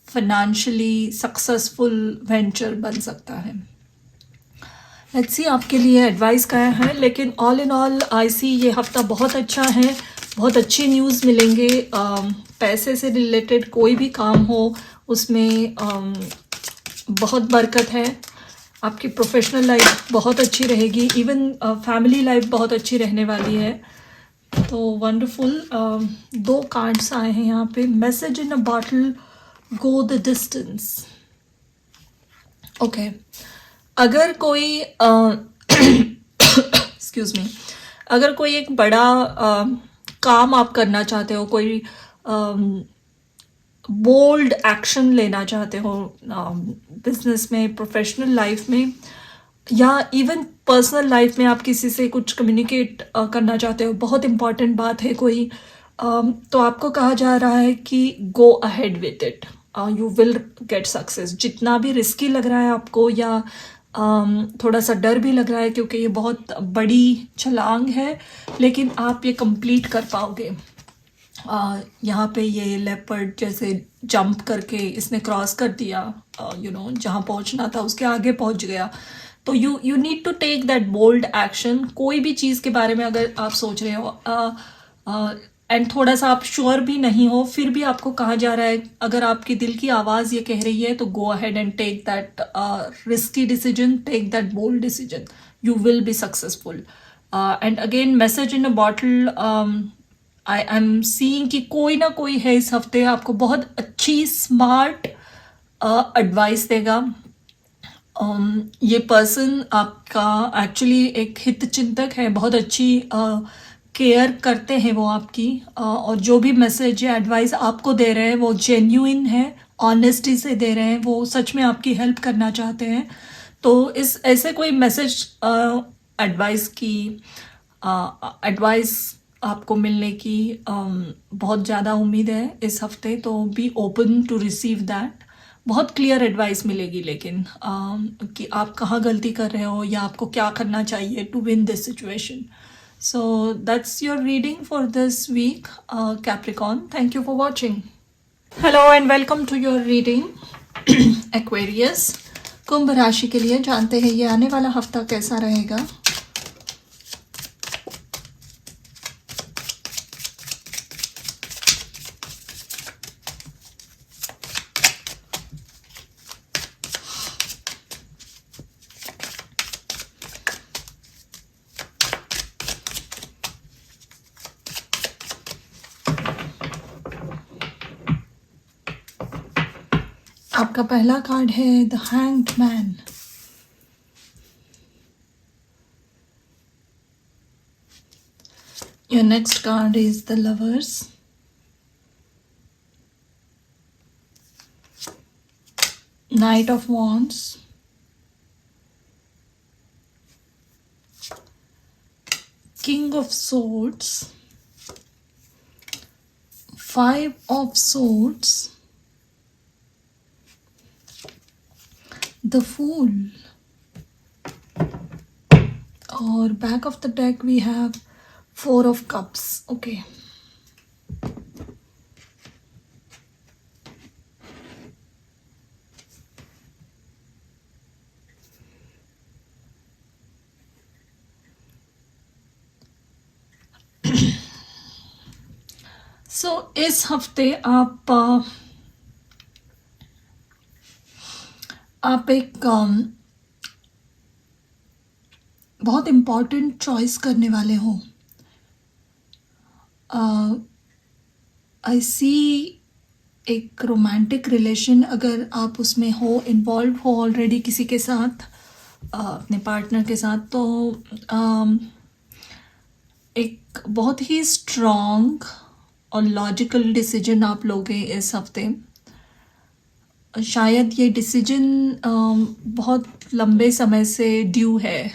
फाइनेंशियली सक्सेसफुल वेंचर बन सकता है। लेट्स सी आपके लिए एडवाइस क्या है, लेकिन ऑल इन ऑल आई सी ये हफ्ता बहुत अच्छा है। बहुत अच्छी न्यूज़ मिलेंगे। पैसे से रिलेटेड कोई भी काम हो उसमें बहुत बरकत है। आपकी प्रोफेशनल लाइफ बहुत अच्छी रहेगी, इवन फैमिली लाइफ बहुत अच्छी रहने वाली है। तो वंडरफुल। दो कार्ड्स आए हैं यहाँ पे। Message in a bottle, go the distance. Okay, अगर कोई एक्सक्यूज मी, अगर कोई एक बड़ा काम आप करना चाहते हो, कोई बोल्ड एक्शन लेना चाहते हो बिजनेस में, प्रोफेशनल लाइफ में, या इवन पर्सनल लाइफ में, आप किसी से कुछ कम्युनिकेट करना चाहते हो, बहुत इम्पॉर्टेंट बात है कोई, तो आपको कहा जा रहा है कि go ahead with it, you will get success. जितना भी रिस्की लग रहा है आपको, या थोड़ा सा डर भी लग रहा है क्योंकि ये बहुत बड़ी छलांग है, लेकिन आप ये कंप्लीट कर पाओगे। यहाँ पे ये लेपर्ड जैसे जंप करके इसने क्रॉस कर दिया, जहाँ पहुँचना था उसके आगे पहुँच गया। तो you need to take that bold action. कोई भी चीज़ के बारे में अगर आप सोच रहे हो, एंड थोड़ा सा आप श्योर भी नहीं हो, फिर भी आपको कहा जा रहा है, अगर आपकी दिल की आवाज़ ये कह रही है तो go ahead and take that risky decision, take that bold decision, you will be successful. And again message in a bottle, I am seeing कि कोई ना कोई है इस हफ्ते आपको बहुत अच्छी स्मार्ट एडवाइस देगा. ये पर्सन आपका एक्चुअली एक हित चिंतक है, बहुत अच्छी केयर करते हैं वो आपकी, और जो भी मैसेज या एडवाइस आपको दे रहे हैं वो जेन्युइन है, ऑनेस्टी से दे रहे हैं, वो सच में आपकी हेल्प करना चाहते हैं. तो इस ऐसे कोई मैसेज एडवाइस की एडवाइस आपको मिलने की बहुत ज़्यादा उम्मीद है इस हफ्ते. तो be open to receive that. बहुत क्लियर एडवाइस मिलेगी, लेकिन कि आप कहाँ गलती कर रहे हो या आपको क्या करना चाहिए to win this situation. So that's your reading for this week, Capricorn. Thank you for watching. Hello and welcome to your reading Aquarius. कुंभ राशि के लिए जानते हैं ये आने वाला हफ्ता कैसा रहेगा. आपका पहला कार्ड है the hanged man. Your next card is the lovers. Night of wands. King of swords. Five of swords. The Fool. और back of the deck we have Four of Cups. Okay. So इस हफ्ते आप एक बहुत important choice करने वाले हो. आई सी एक रोमांटिक रिलेशन, अगर आप उसमें हो, इन्वॉल्व हो ऑलरेडी किसी के साथ, अपने पार्टनर के साथ, तो एक बहुत ही स्ट्रॉन्ग और लॉजिकल डिसीजन आप लोगे इस हफ्ते. शायद ये डिसीजन बहुत लंबे समय से ड्यू है.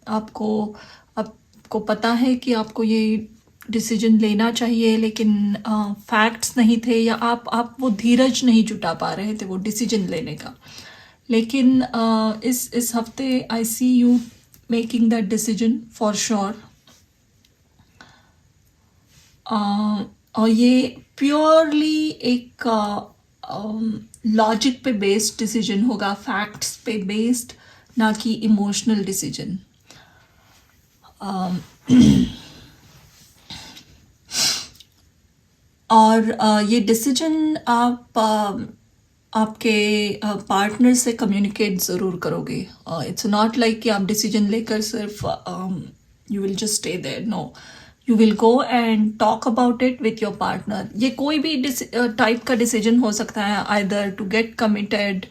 आपको पता है कि आपको ये डिसीजन लेना चाहिए, लेकिन फैक्ट्स नहीं थे, या आप वो धीरज नहीं जुटा पा रहे थे वो डिसीजन लेने का. लेकिन इस हफ्ते I see you making that decision for sure. और ये प्योरली एक लॉजिक पे बेस्ड डिसीजन होगा, फैक्ट्स पे बेस्ड, ना कि इमोशनल डिसीजन. और ये डिसीजन आप आपके पार्टनर से कम्युनिकेट ज़रूर करोगे. इट्स नॉट लाइक कि आप डिसीजन लेकर सिर्फ you will just stay there. No, you will go and talk about it with your partner. ये कोई भी टाइप का डिसीजन हो सकता है, आइदर टू गेट कमिटेड,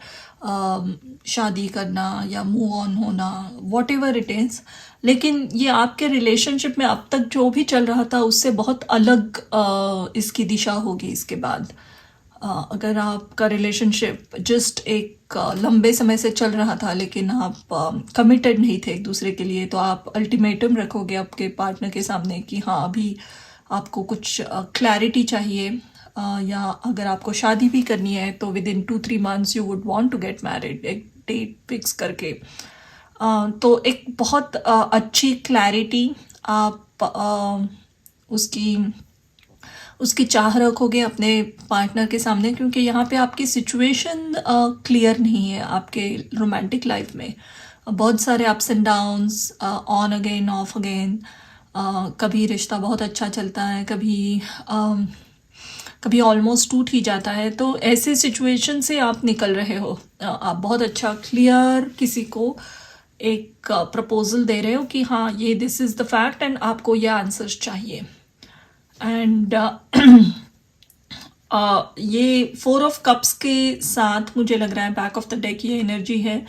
शादी करना या मूव ऑन होना, वॉट एवर इट इज़. लेकिन ये आपके रिलेशनशिप में अब तक जो भी चल रहा था उससे बहुत अलग इसकी दिशा होगी इसके बाद. अगर आपका रिलेशनशिप जस्ट एक लंबे समय से चल रहा था, लेकिन आप कमिटेड नहीं थे एक दूसरे के लिए, तो आप अल्टीमेटम रखोगे आपके पार्टनर के सामने कि हाँ, अभी आपको कुछ क्लैरिटी चाहिए, या अगर आपको शादी भी करनी है तो within 2-3 months you would want to get married, एक डेट फिक्स करके. तो एक बहुत अच्छी क्लैरिटी आप उसकी चाह रखोगे अपने पार्टनर के सामने, क्योंकि यहाँ पे आपकी सिचुएशन क्लियर नहीं है. आपके रोमांटिक लाइफ में बहुत सारे ups and downs, on again of again, कभी रिश्ता बहुत अच्छा चलता है, कभी ऑलमोस्ट टूट ही जाता है। तो ऐसे सिचुएशन से आप निकल रहे हो, आप बहुत अच्छा क्लियर किसी को एक प्रपोजल दे रहे हो कि हाँ ये this is the fact and आपको ये आंसर्स चाहिए। एंड ये 4 ऑफ कप्स के साथ मुझे लग रहा है बैक ऑफ द डेक ये एनर्जी है।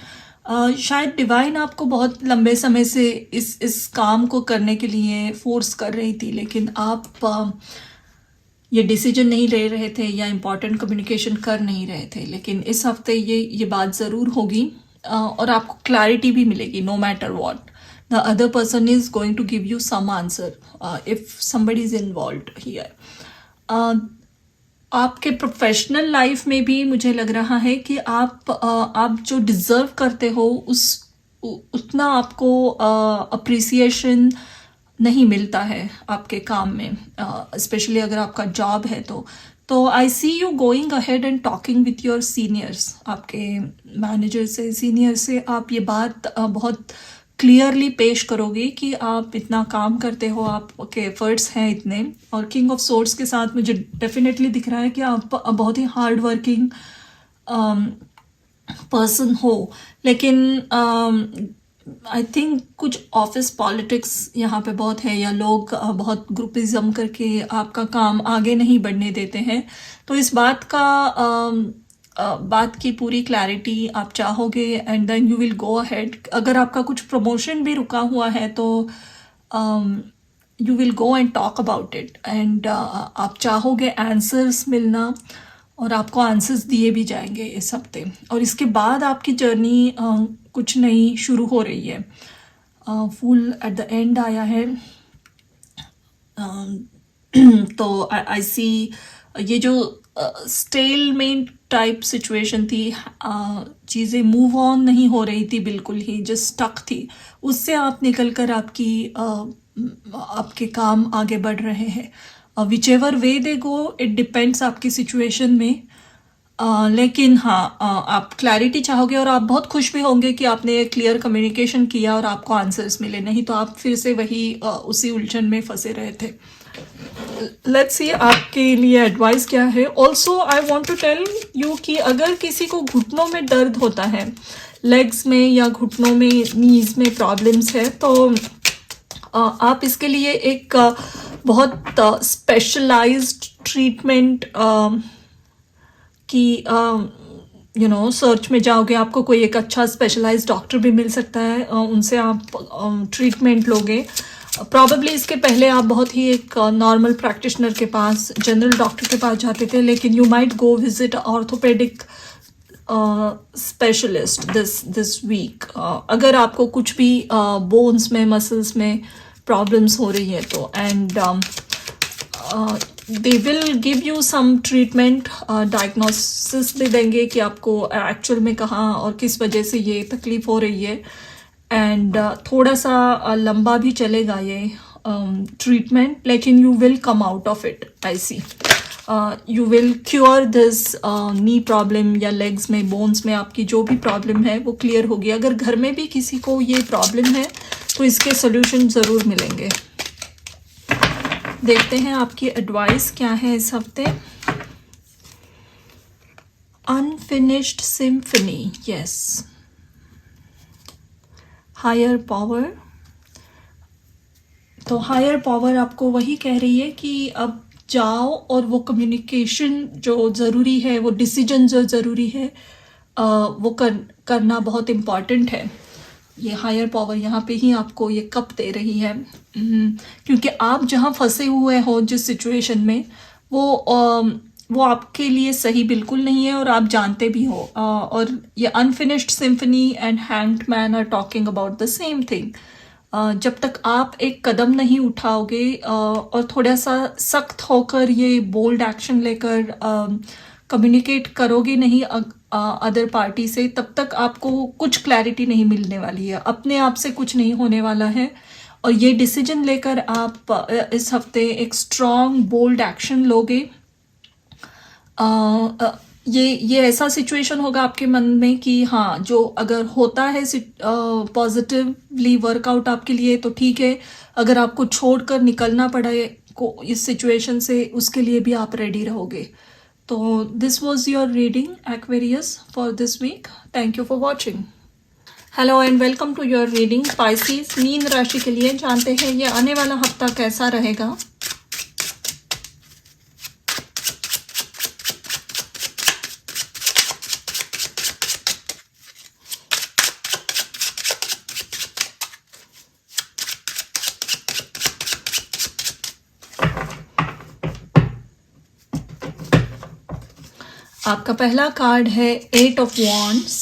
शायद डिवाइन आपको बहुत लंबे समय से इस काम को करने के लिए फोर्स कर रही थी, लेकिन आप ये डिसीजन नहीं ले रहे थे या इम्पॉर्टेंट कम्युनिकेशन कर नहीं रहे थे। लेकिन इस हफ्ते ये बात ज़रूर होगी और आपको क्लैरिटी भी मिलेगी। No matter what the other person is going to give you some answer if somebody is involved here. आपके प्रोफेशनल लाइफ में भी मुझे लग रहा है कि आप जो डिज़र्व करते हो उतना आपको अप्रिसिएशन नहीं मिलता है आपके काम में, स्पेशली अगर आपका जॉब है तो I see you going ahead and talking with your seniors. आपके मैनेजर से, सीनियर से आप ये बात बहुत क्लियरली पेश करोगे कि आप इतना काम करते हो, आपके एफर्ट्स हैं इतने। और किंग ऑफ सोर्ड्स के साथ मुझे डेफिनेटली दिख रहा है कि आप बहुत ही हार्ड वर्किंग पर्सन हो, लेकिन आई थिंक कुछ ऑफिस पॉलिटिक्स यहाँ पे बहुत है, या लोग बहुत ग्रुपिज्म करके आपका काम आगे नहीं बढ़ने देते हैं। तो इस बात की पूरी क्लैरिटी आप चाहोगे and then you will go ahead. अगर आपका कुछ प्रमोशन भी रुका हुआ है तो you will go and talk about it and आप चाहोगे आंसर्स मिलना, और आपको आंसर्स दिए भी जाएंगे इस हफ्ते। और इसके बाद आपकी जर्नी कुछ नई शुरू हो रही है। फुल एट द एंड आया है। तो आई सी ये जो स्टेलमेंट टाइप सिचुएशन थी, चीज़ें मूव ऑन नहीं हो रही थी, बिल्कुल ही जस्ट स्टक थी, उससे आप निकल कर आपके काम आगे बढ़ रहे हैं। Which ever way they go it depends आपकी सिचुएशन में। लेकिन हाँ, आप क्लैरिटी चाहोगे और आप बहुत खुश भी होंगे कि आपने क्लियर कम्युनिकेशन किया और आपको आंसर्स मिले, नहीं तो आप फिर से वही उसी उलझन में फंसे रहे थे। लेट्स सी आपके लिए एडवाइस क्या है। Also I want to tell you कि अगर किसी को घुटनों में दर्द होता है, लेग्स में या घुटनों में, नीज में प्रॉब्लम्स है, तो आप इसके लिए एक बहुत स्पेशलाइज्ड ट्रीटमेंट की सर्च में जाओगे, आपको कोई एक अच्छा स्पेशलाइज्ड डॉक्टर भी मिल सकता है, उनसे आप ट्रीटमेंट लोगे। प्रॉबेबली इसके पहले आप बहुत ही एक नॉर्मल प्रैक्टिशनर के पास, जनरल डॉक्टर के पास जाते थे, लेकिन you might go visit orthopaedic specialist this week अगर आपको कुछ भी बोन्स में, मसल्स में प्रॉब्लम्स हो रही है तो। And they will give you some treatment, diagnosis भी देंगे कि आपको एक्चुअल में कहाँ और किस वजह से ये तकलीफ हो रही है। एंड थोड़ा सा लंबा भी चलेगा ये ट्रीटमेंट, लेकिन you will come out of it. I see you will cure this knee problem या लेग्स में, बोन्स में आपकी जो भी प्रॉब्लम है वो क्लियर होगी। अगर घर में भी किसी को ये प्रॉब्लम है तो इसके सोल्यूशन ज़रूर मिलेंगे। देखते हैं आपकी एडवाइस क्या है इस हफ्ते। Unfinished symphony, yes, higher power. तो हायर पावर आपको वही कह रही है कि अब जाओ और वो कम्युनिकेशन जो ज़रूरी है, वो डिसीजन जो ज़रूरी है, वो करना बहुत इम्पॉर्टेंट है। ये हायर पावर यहाँ पे ही आपको ये कप दे रही है, क्योंकि आप जहाँ फंसे हुए हो जिस सिचुएशन में, वो आपके लिए सही बिल्कुल नहीं है और आप जानते भी हो। और ये unfinished symphony and hanged man are talking about the same thing. जब तक आप एक कदम नहीं उठाओगे और थोड़ा सा सख्त होकर ये बोल्ड एक्शन लेकर कम्युनिकेट करोगे नहीं अदर पार्टी से, तब तक आपको कुछ क्लैरिटी नहीं मिलने वाली है, अपने आप से कुछ नहीं होने वाला है। और ये डिसीजन लेकर आप इस हफ्ते एक स्ट्रॉन्ग बोल्ड एक्शन लोगे। ये ऐसा सिचुएशन होगा आपके मन में कि हाँ, जो अगर होता है पॉजिटिवली वर्कआउट आपके लिए तो ठीक है, अगर आपको छोड़कर निकलना पड़े को इस सिचुएशन से, उसके लिए भी आप रेडी रहोगे। तो this was your reading Aquarius for this week. Thank you for watching. Hello and welcome to your reading Pisces. मीन राशि के लिए जानते हैं ये आने वाला हफ्ता कैसा रहेगा। आपका पहला कार्ड है 8 of wands.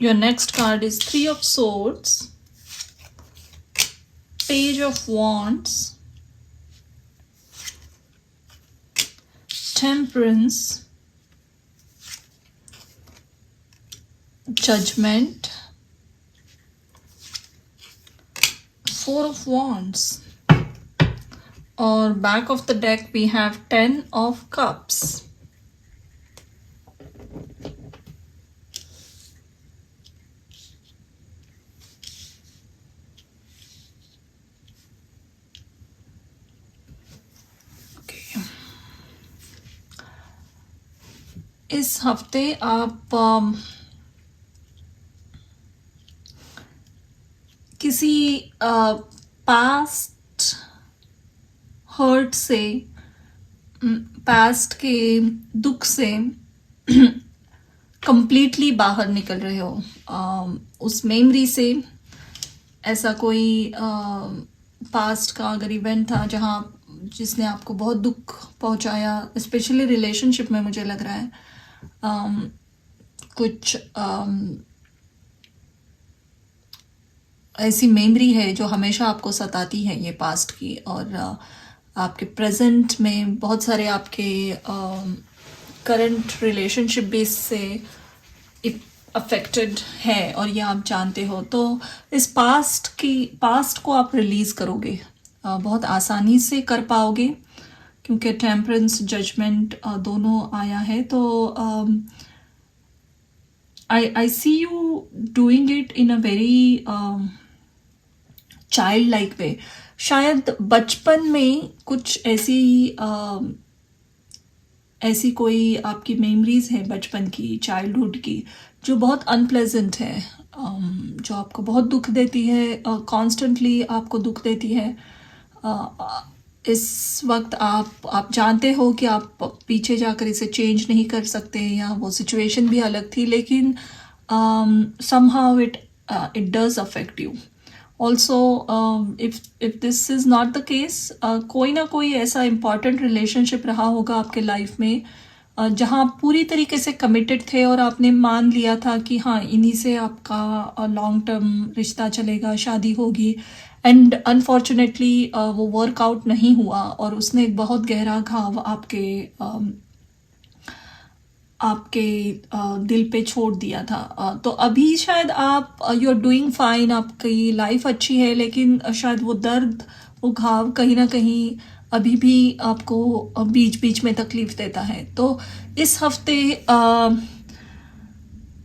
Your next card is 3 of swords, page of wands, temperance, judgement, 4 of wands और back of the deck we have 10 of cups. इस हफ्ते आप किसी पास्ट हर्ट से, पास्ट के दुख से कंप्लीटली बाहर निकल रहे हो। उस मेमोरी से, ऐसा कोई पास्ट का अगर इवेंट था जहाँ जिसने आपको बहुत दुख पहुँचाया, स्पेशली रिलेशनशिप में मुझे लग रहा है कुछ ऐसी मेमोरी है जो हमेशा आपको सताती है ये पास्ट की, और आपके प्रेजेंट में बहुत सारे आपके करंट रिलेशनशिप बेस से अफेक्टेड है और ये आप जानते हो। तो इस पास्ट को आप रिलीज़ करोगे, बहुत आसानी से कर पाओगे क्योंकि टेम्परेंस, जजमेंट दोनों आया है। तो I see you doing it in a very child like way. शायद बचपन में कुछ ऐसी कोई आपकी मेमोरीज हैं बचपन की, चाइल्डहुड की, जो बहुत अनप्लेजेंट है, जो आपको बहुत दुख देती है, कॉन्स्टेंटली आपको दुख देती है। इस वक्त आप जानते हो कि आप पीछे जाकर इसे चेंज नहीं कर सकते, या वो सिचुएशन भी अलग थी, लेकिन somehow it does affect you. Also, if this is not the case, कोई ना कोई ऐसा important relationship रहा होगा आपके लाइफ में जहाँ आप पूरी तरीके से कमिटेड थे और आपने मान लिया था कि हाँ, इन्हीं से आपका लॉन्ग टर्म रिश्ता चलेगा, शादी होगी, एंड अनफॉर्चुनेटली वो वर्कआउट नहीं हुआ और उसने एक बहुत गहरा घाव आपके दिल पे छोड़ दिया था। तो अभी शायद आप यू आर डूइंग फाइन, आपकी लाइफ अच्छी है, लेकिन शायद वो दर्द, वो घाव कहीं ना कहीं अभी भी आपको बीच बीच में तकलीफ देता है। तो इस हफ्ते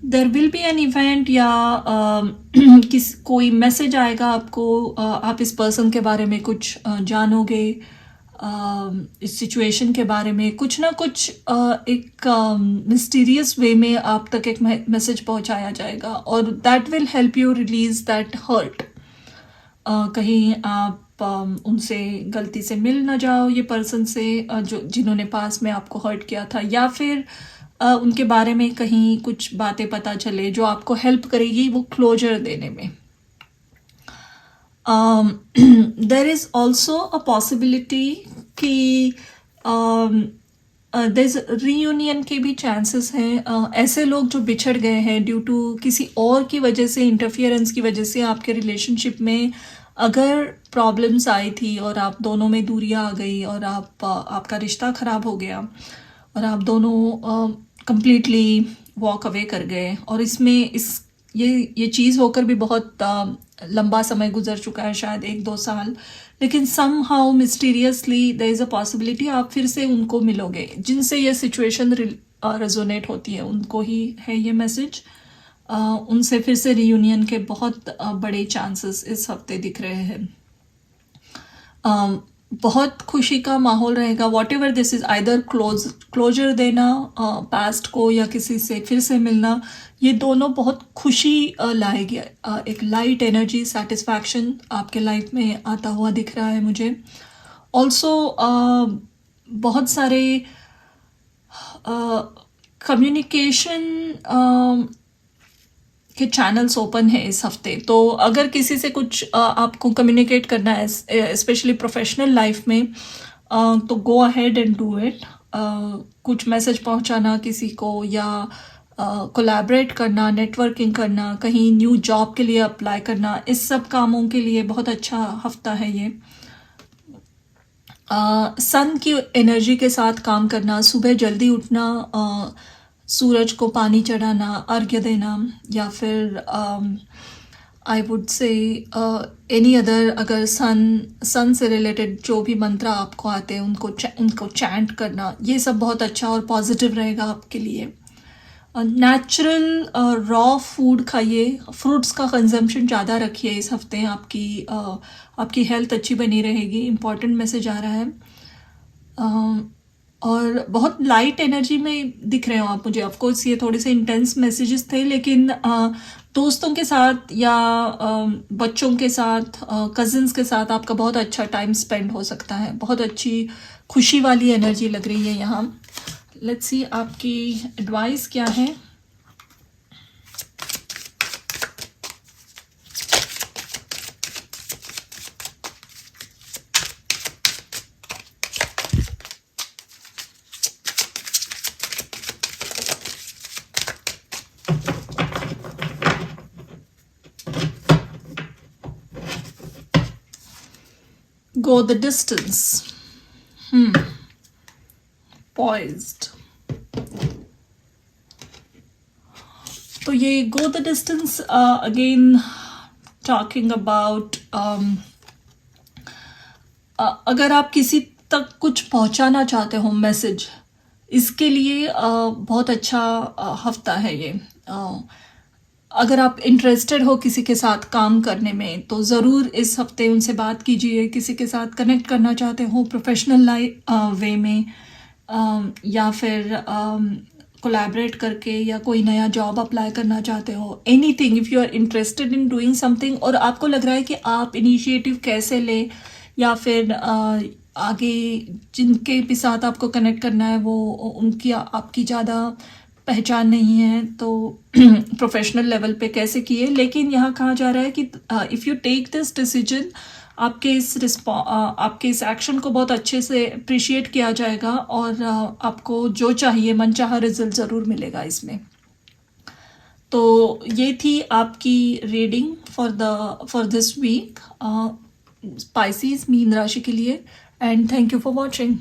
there will be an event, या कोई मैसेज आएगा आपको, आप इस पर्सन के बारे में कुछ जानोगे, इस सिचुएशन के बारे में कुछ ना कुछ एक मिस्टीरियस वे में आप तक एक मैसेज पहुंचाया जाएगा, और that will help you release that hurt. कहीं आप उनसे गलती से मिल ना जाओ, ये पर्सन से जिन्होंने पास में आपको हर्ट किया था, या फिर उनके बारे में कहीं कुछ बातें पता चले जो आपको हेल्प करेगी वो क्लोजर देने में। there is also a possibility कि there's reunion के भी चांसेस हैं। ऐसे लोग जो बिछड़ गए हैं ड्यू टू किसी और की वजह से, इंटरफियरेंस की वजह से, आपके रिलेशनशिप में अगर प्रॉब्लम्स आई थी और आप दोनों में दूरियां आ गई और आपका रिश्ता ख़राब हो गया और आप दोनों कंप्लीटली वॉक अवे कर गए, और इसमें ये चीज़ होकर भी बहुत लंबा समय गुजर चुका है, शायद 1-2 साल, लेकिन somehow mysteriously there is a possibility आप फिर से उनको मिलोगे जिनसे ये सिचुएशन रेजोनेट होती है, उनको ही है ये मैसेज। उनसे फिर से रियूनियन के बहुत बड़े चांसेस इस हफ्ते दिख रहे हैं। बहुत खुशी का माहौल रहेगा, whatever this is, either closure देना पास्ट को या किसी से फिर से मिलना, ये दोनों बहुत खुशी लाएगी। एक लाइट एनर्जी, सेटिस्फैक्शन आपके लाइफ में आता हुआ दिख रहा है मुझे। ऑल्सो बहुत सारे कम्युनिकेशन के चैनल्स ओपन है इस हफ्ते, तो अगर किसी से कुछ आपको कम्युनिकेट करना है स्पेशली प्रोफेशनल लाइफ में, तो go ahead and do it. कुछ मैसेज पहुंचाना किसी को या कोलैबोरेट करना, नेटवर्किंग करना, कहीं न्यू जॉब के लिए अप्लाई करना, इस सब कामों के लिए बहुत अच्छा हफ्ता है ये। सन की एनर्जी के साथ काम करना, सुबह जल्दी उठना, सूरज को पानी चढ़ाना, अर्घ्य देना, या फिर आई वुड से एनी अदर, अगर सन से रिलेटेड जो भी मंत्र आपको आते हैं उनको चैंट करना, ये सब बहुत अच्छा और पॉजिटिव रहेगा आपके लिए। नेचुरल रॉ फूड खाइए, फ्रूट्स का कंजम्पशन ज़्यादा रखिए इस हफ्ते, आपकी हेल्थ अच्छी बनी रहेगी, इम्पॉर्टेंट मैसेज आ रहा है। और बहुत लाइट एनर्जी में दिख रहे हो आप मुझे। ऑफकोर्स ये थोड़े से इंटेंस मैसेजेस थे, लेकिन दोस्तों के साथ या बच्चों के साथ, कजिन्स के साथ आपका बहुत अच्छा टाइम स्पेंड हो सकता है। बहुत अच्छी खुशी वाली एनर्जी लग रही है यहाँ। लेट्स सी आपकी एडवाइस क्या है। Go the distance. Poised. तो ये go the distance again talking about अगर आप किसी तक पहुंचाना पहुंचाना चाहते हो मैसेज, इसके लिए बहुत अच्छा हफ्ता है ये। अगर आप इंटरेस्टेड हो किसी के साथ काम करने में, तो ज़रूर इस हफ्ते उनसे बात कीजिए। किसी के साथ कनेक्ट करना चाहते हो प्रोफेशनल वे में, या फिर कोलैबोरेट करके, या कोई नया जॉब अप्लाई करना चाहते हो, anything, if you are interested in doing something, और आपको लग रहा है कि आप इनिशिएटिव कैसे ले, या फिर आगे जिनके भी साथ आपको कनेक्ट करना है वो उनकी आपकी ज़्यादा पहचान नहीं है, तो प्रोफेशनल लेवल पे कैसे किए। लेकिन यहाँ कहा जा रहा है कि if you take this decision, आपके इस एक्शन को बहुत अच्छे से अप्रिशिएट किया जाएगा, और आपको जो चाहिए मनचाहा रिजल्ट ज़रूर मिलेगा इसमें। तो ये थी आपकी reading for this week, Pisces मीन राशि के लिए। And thank you for watching.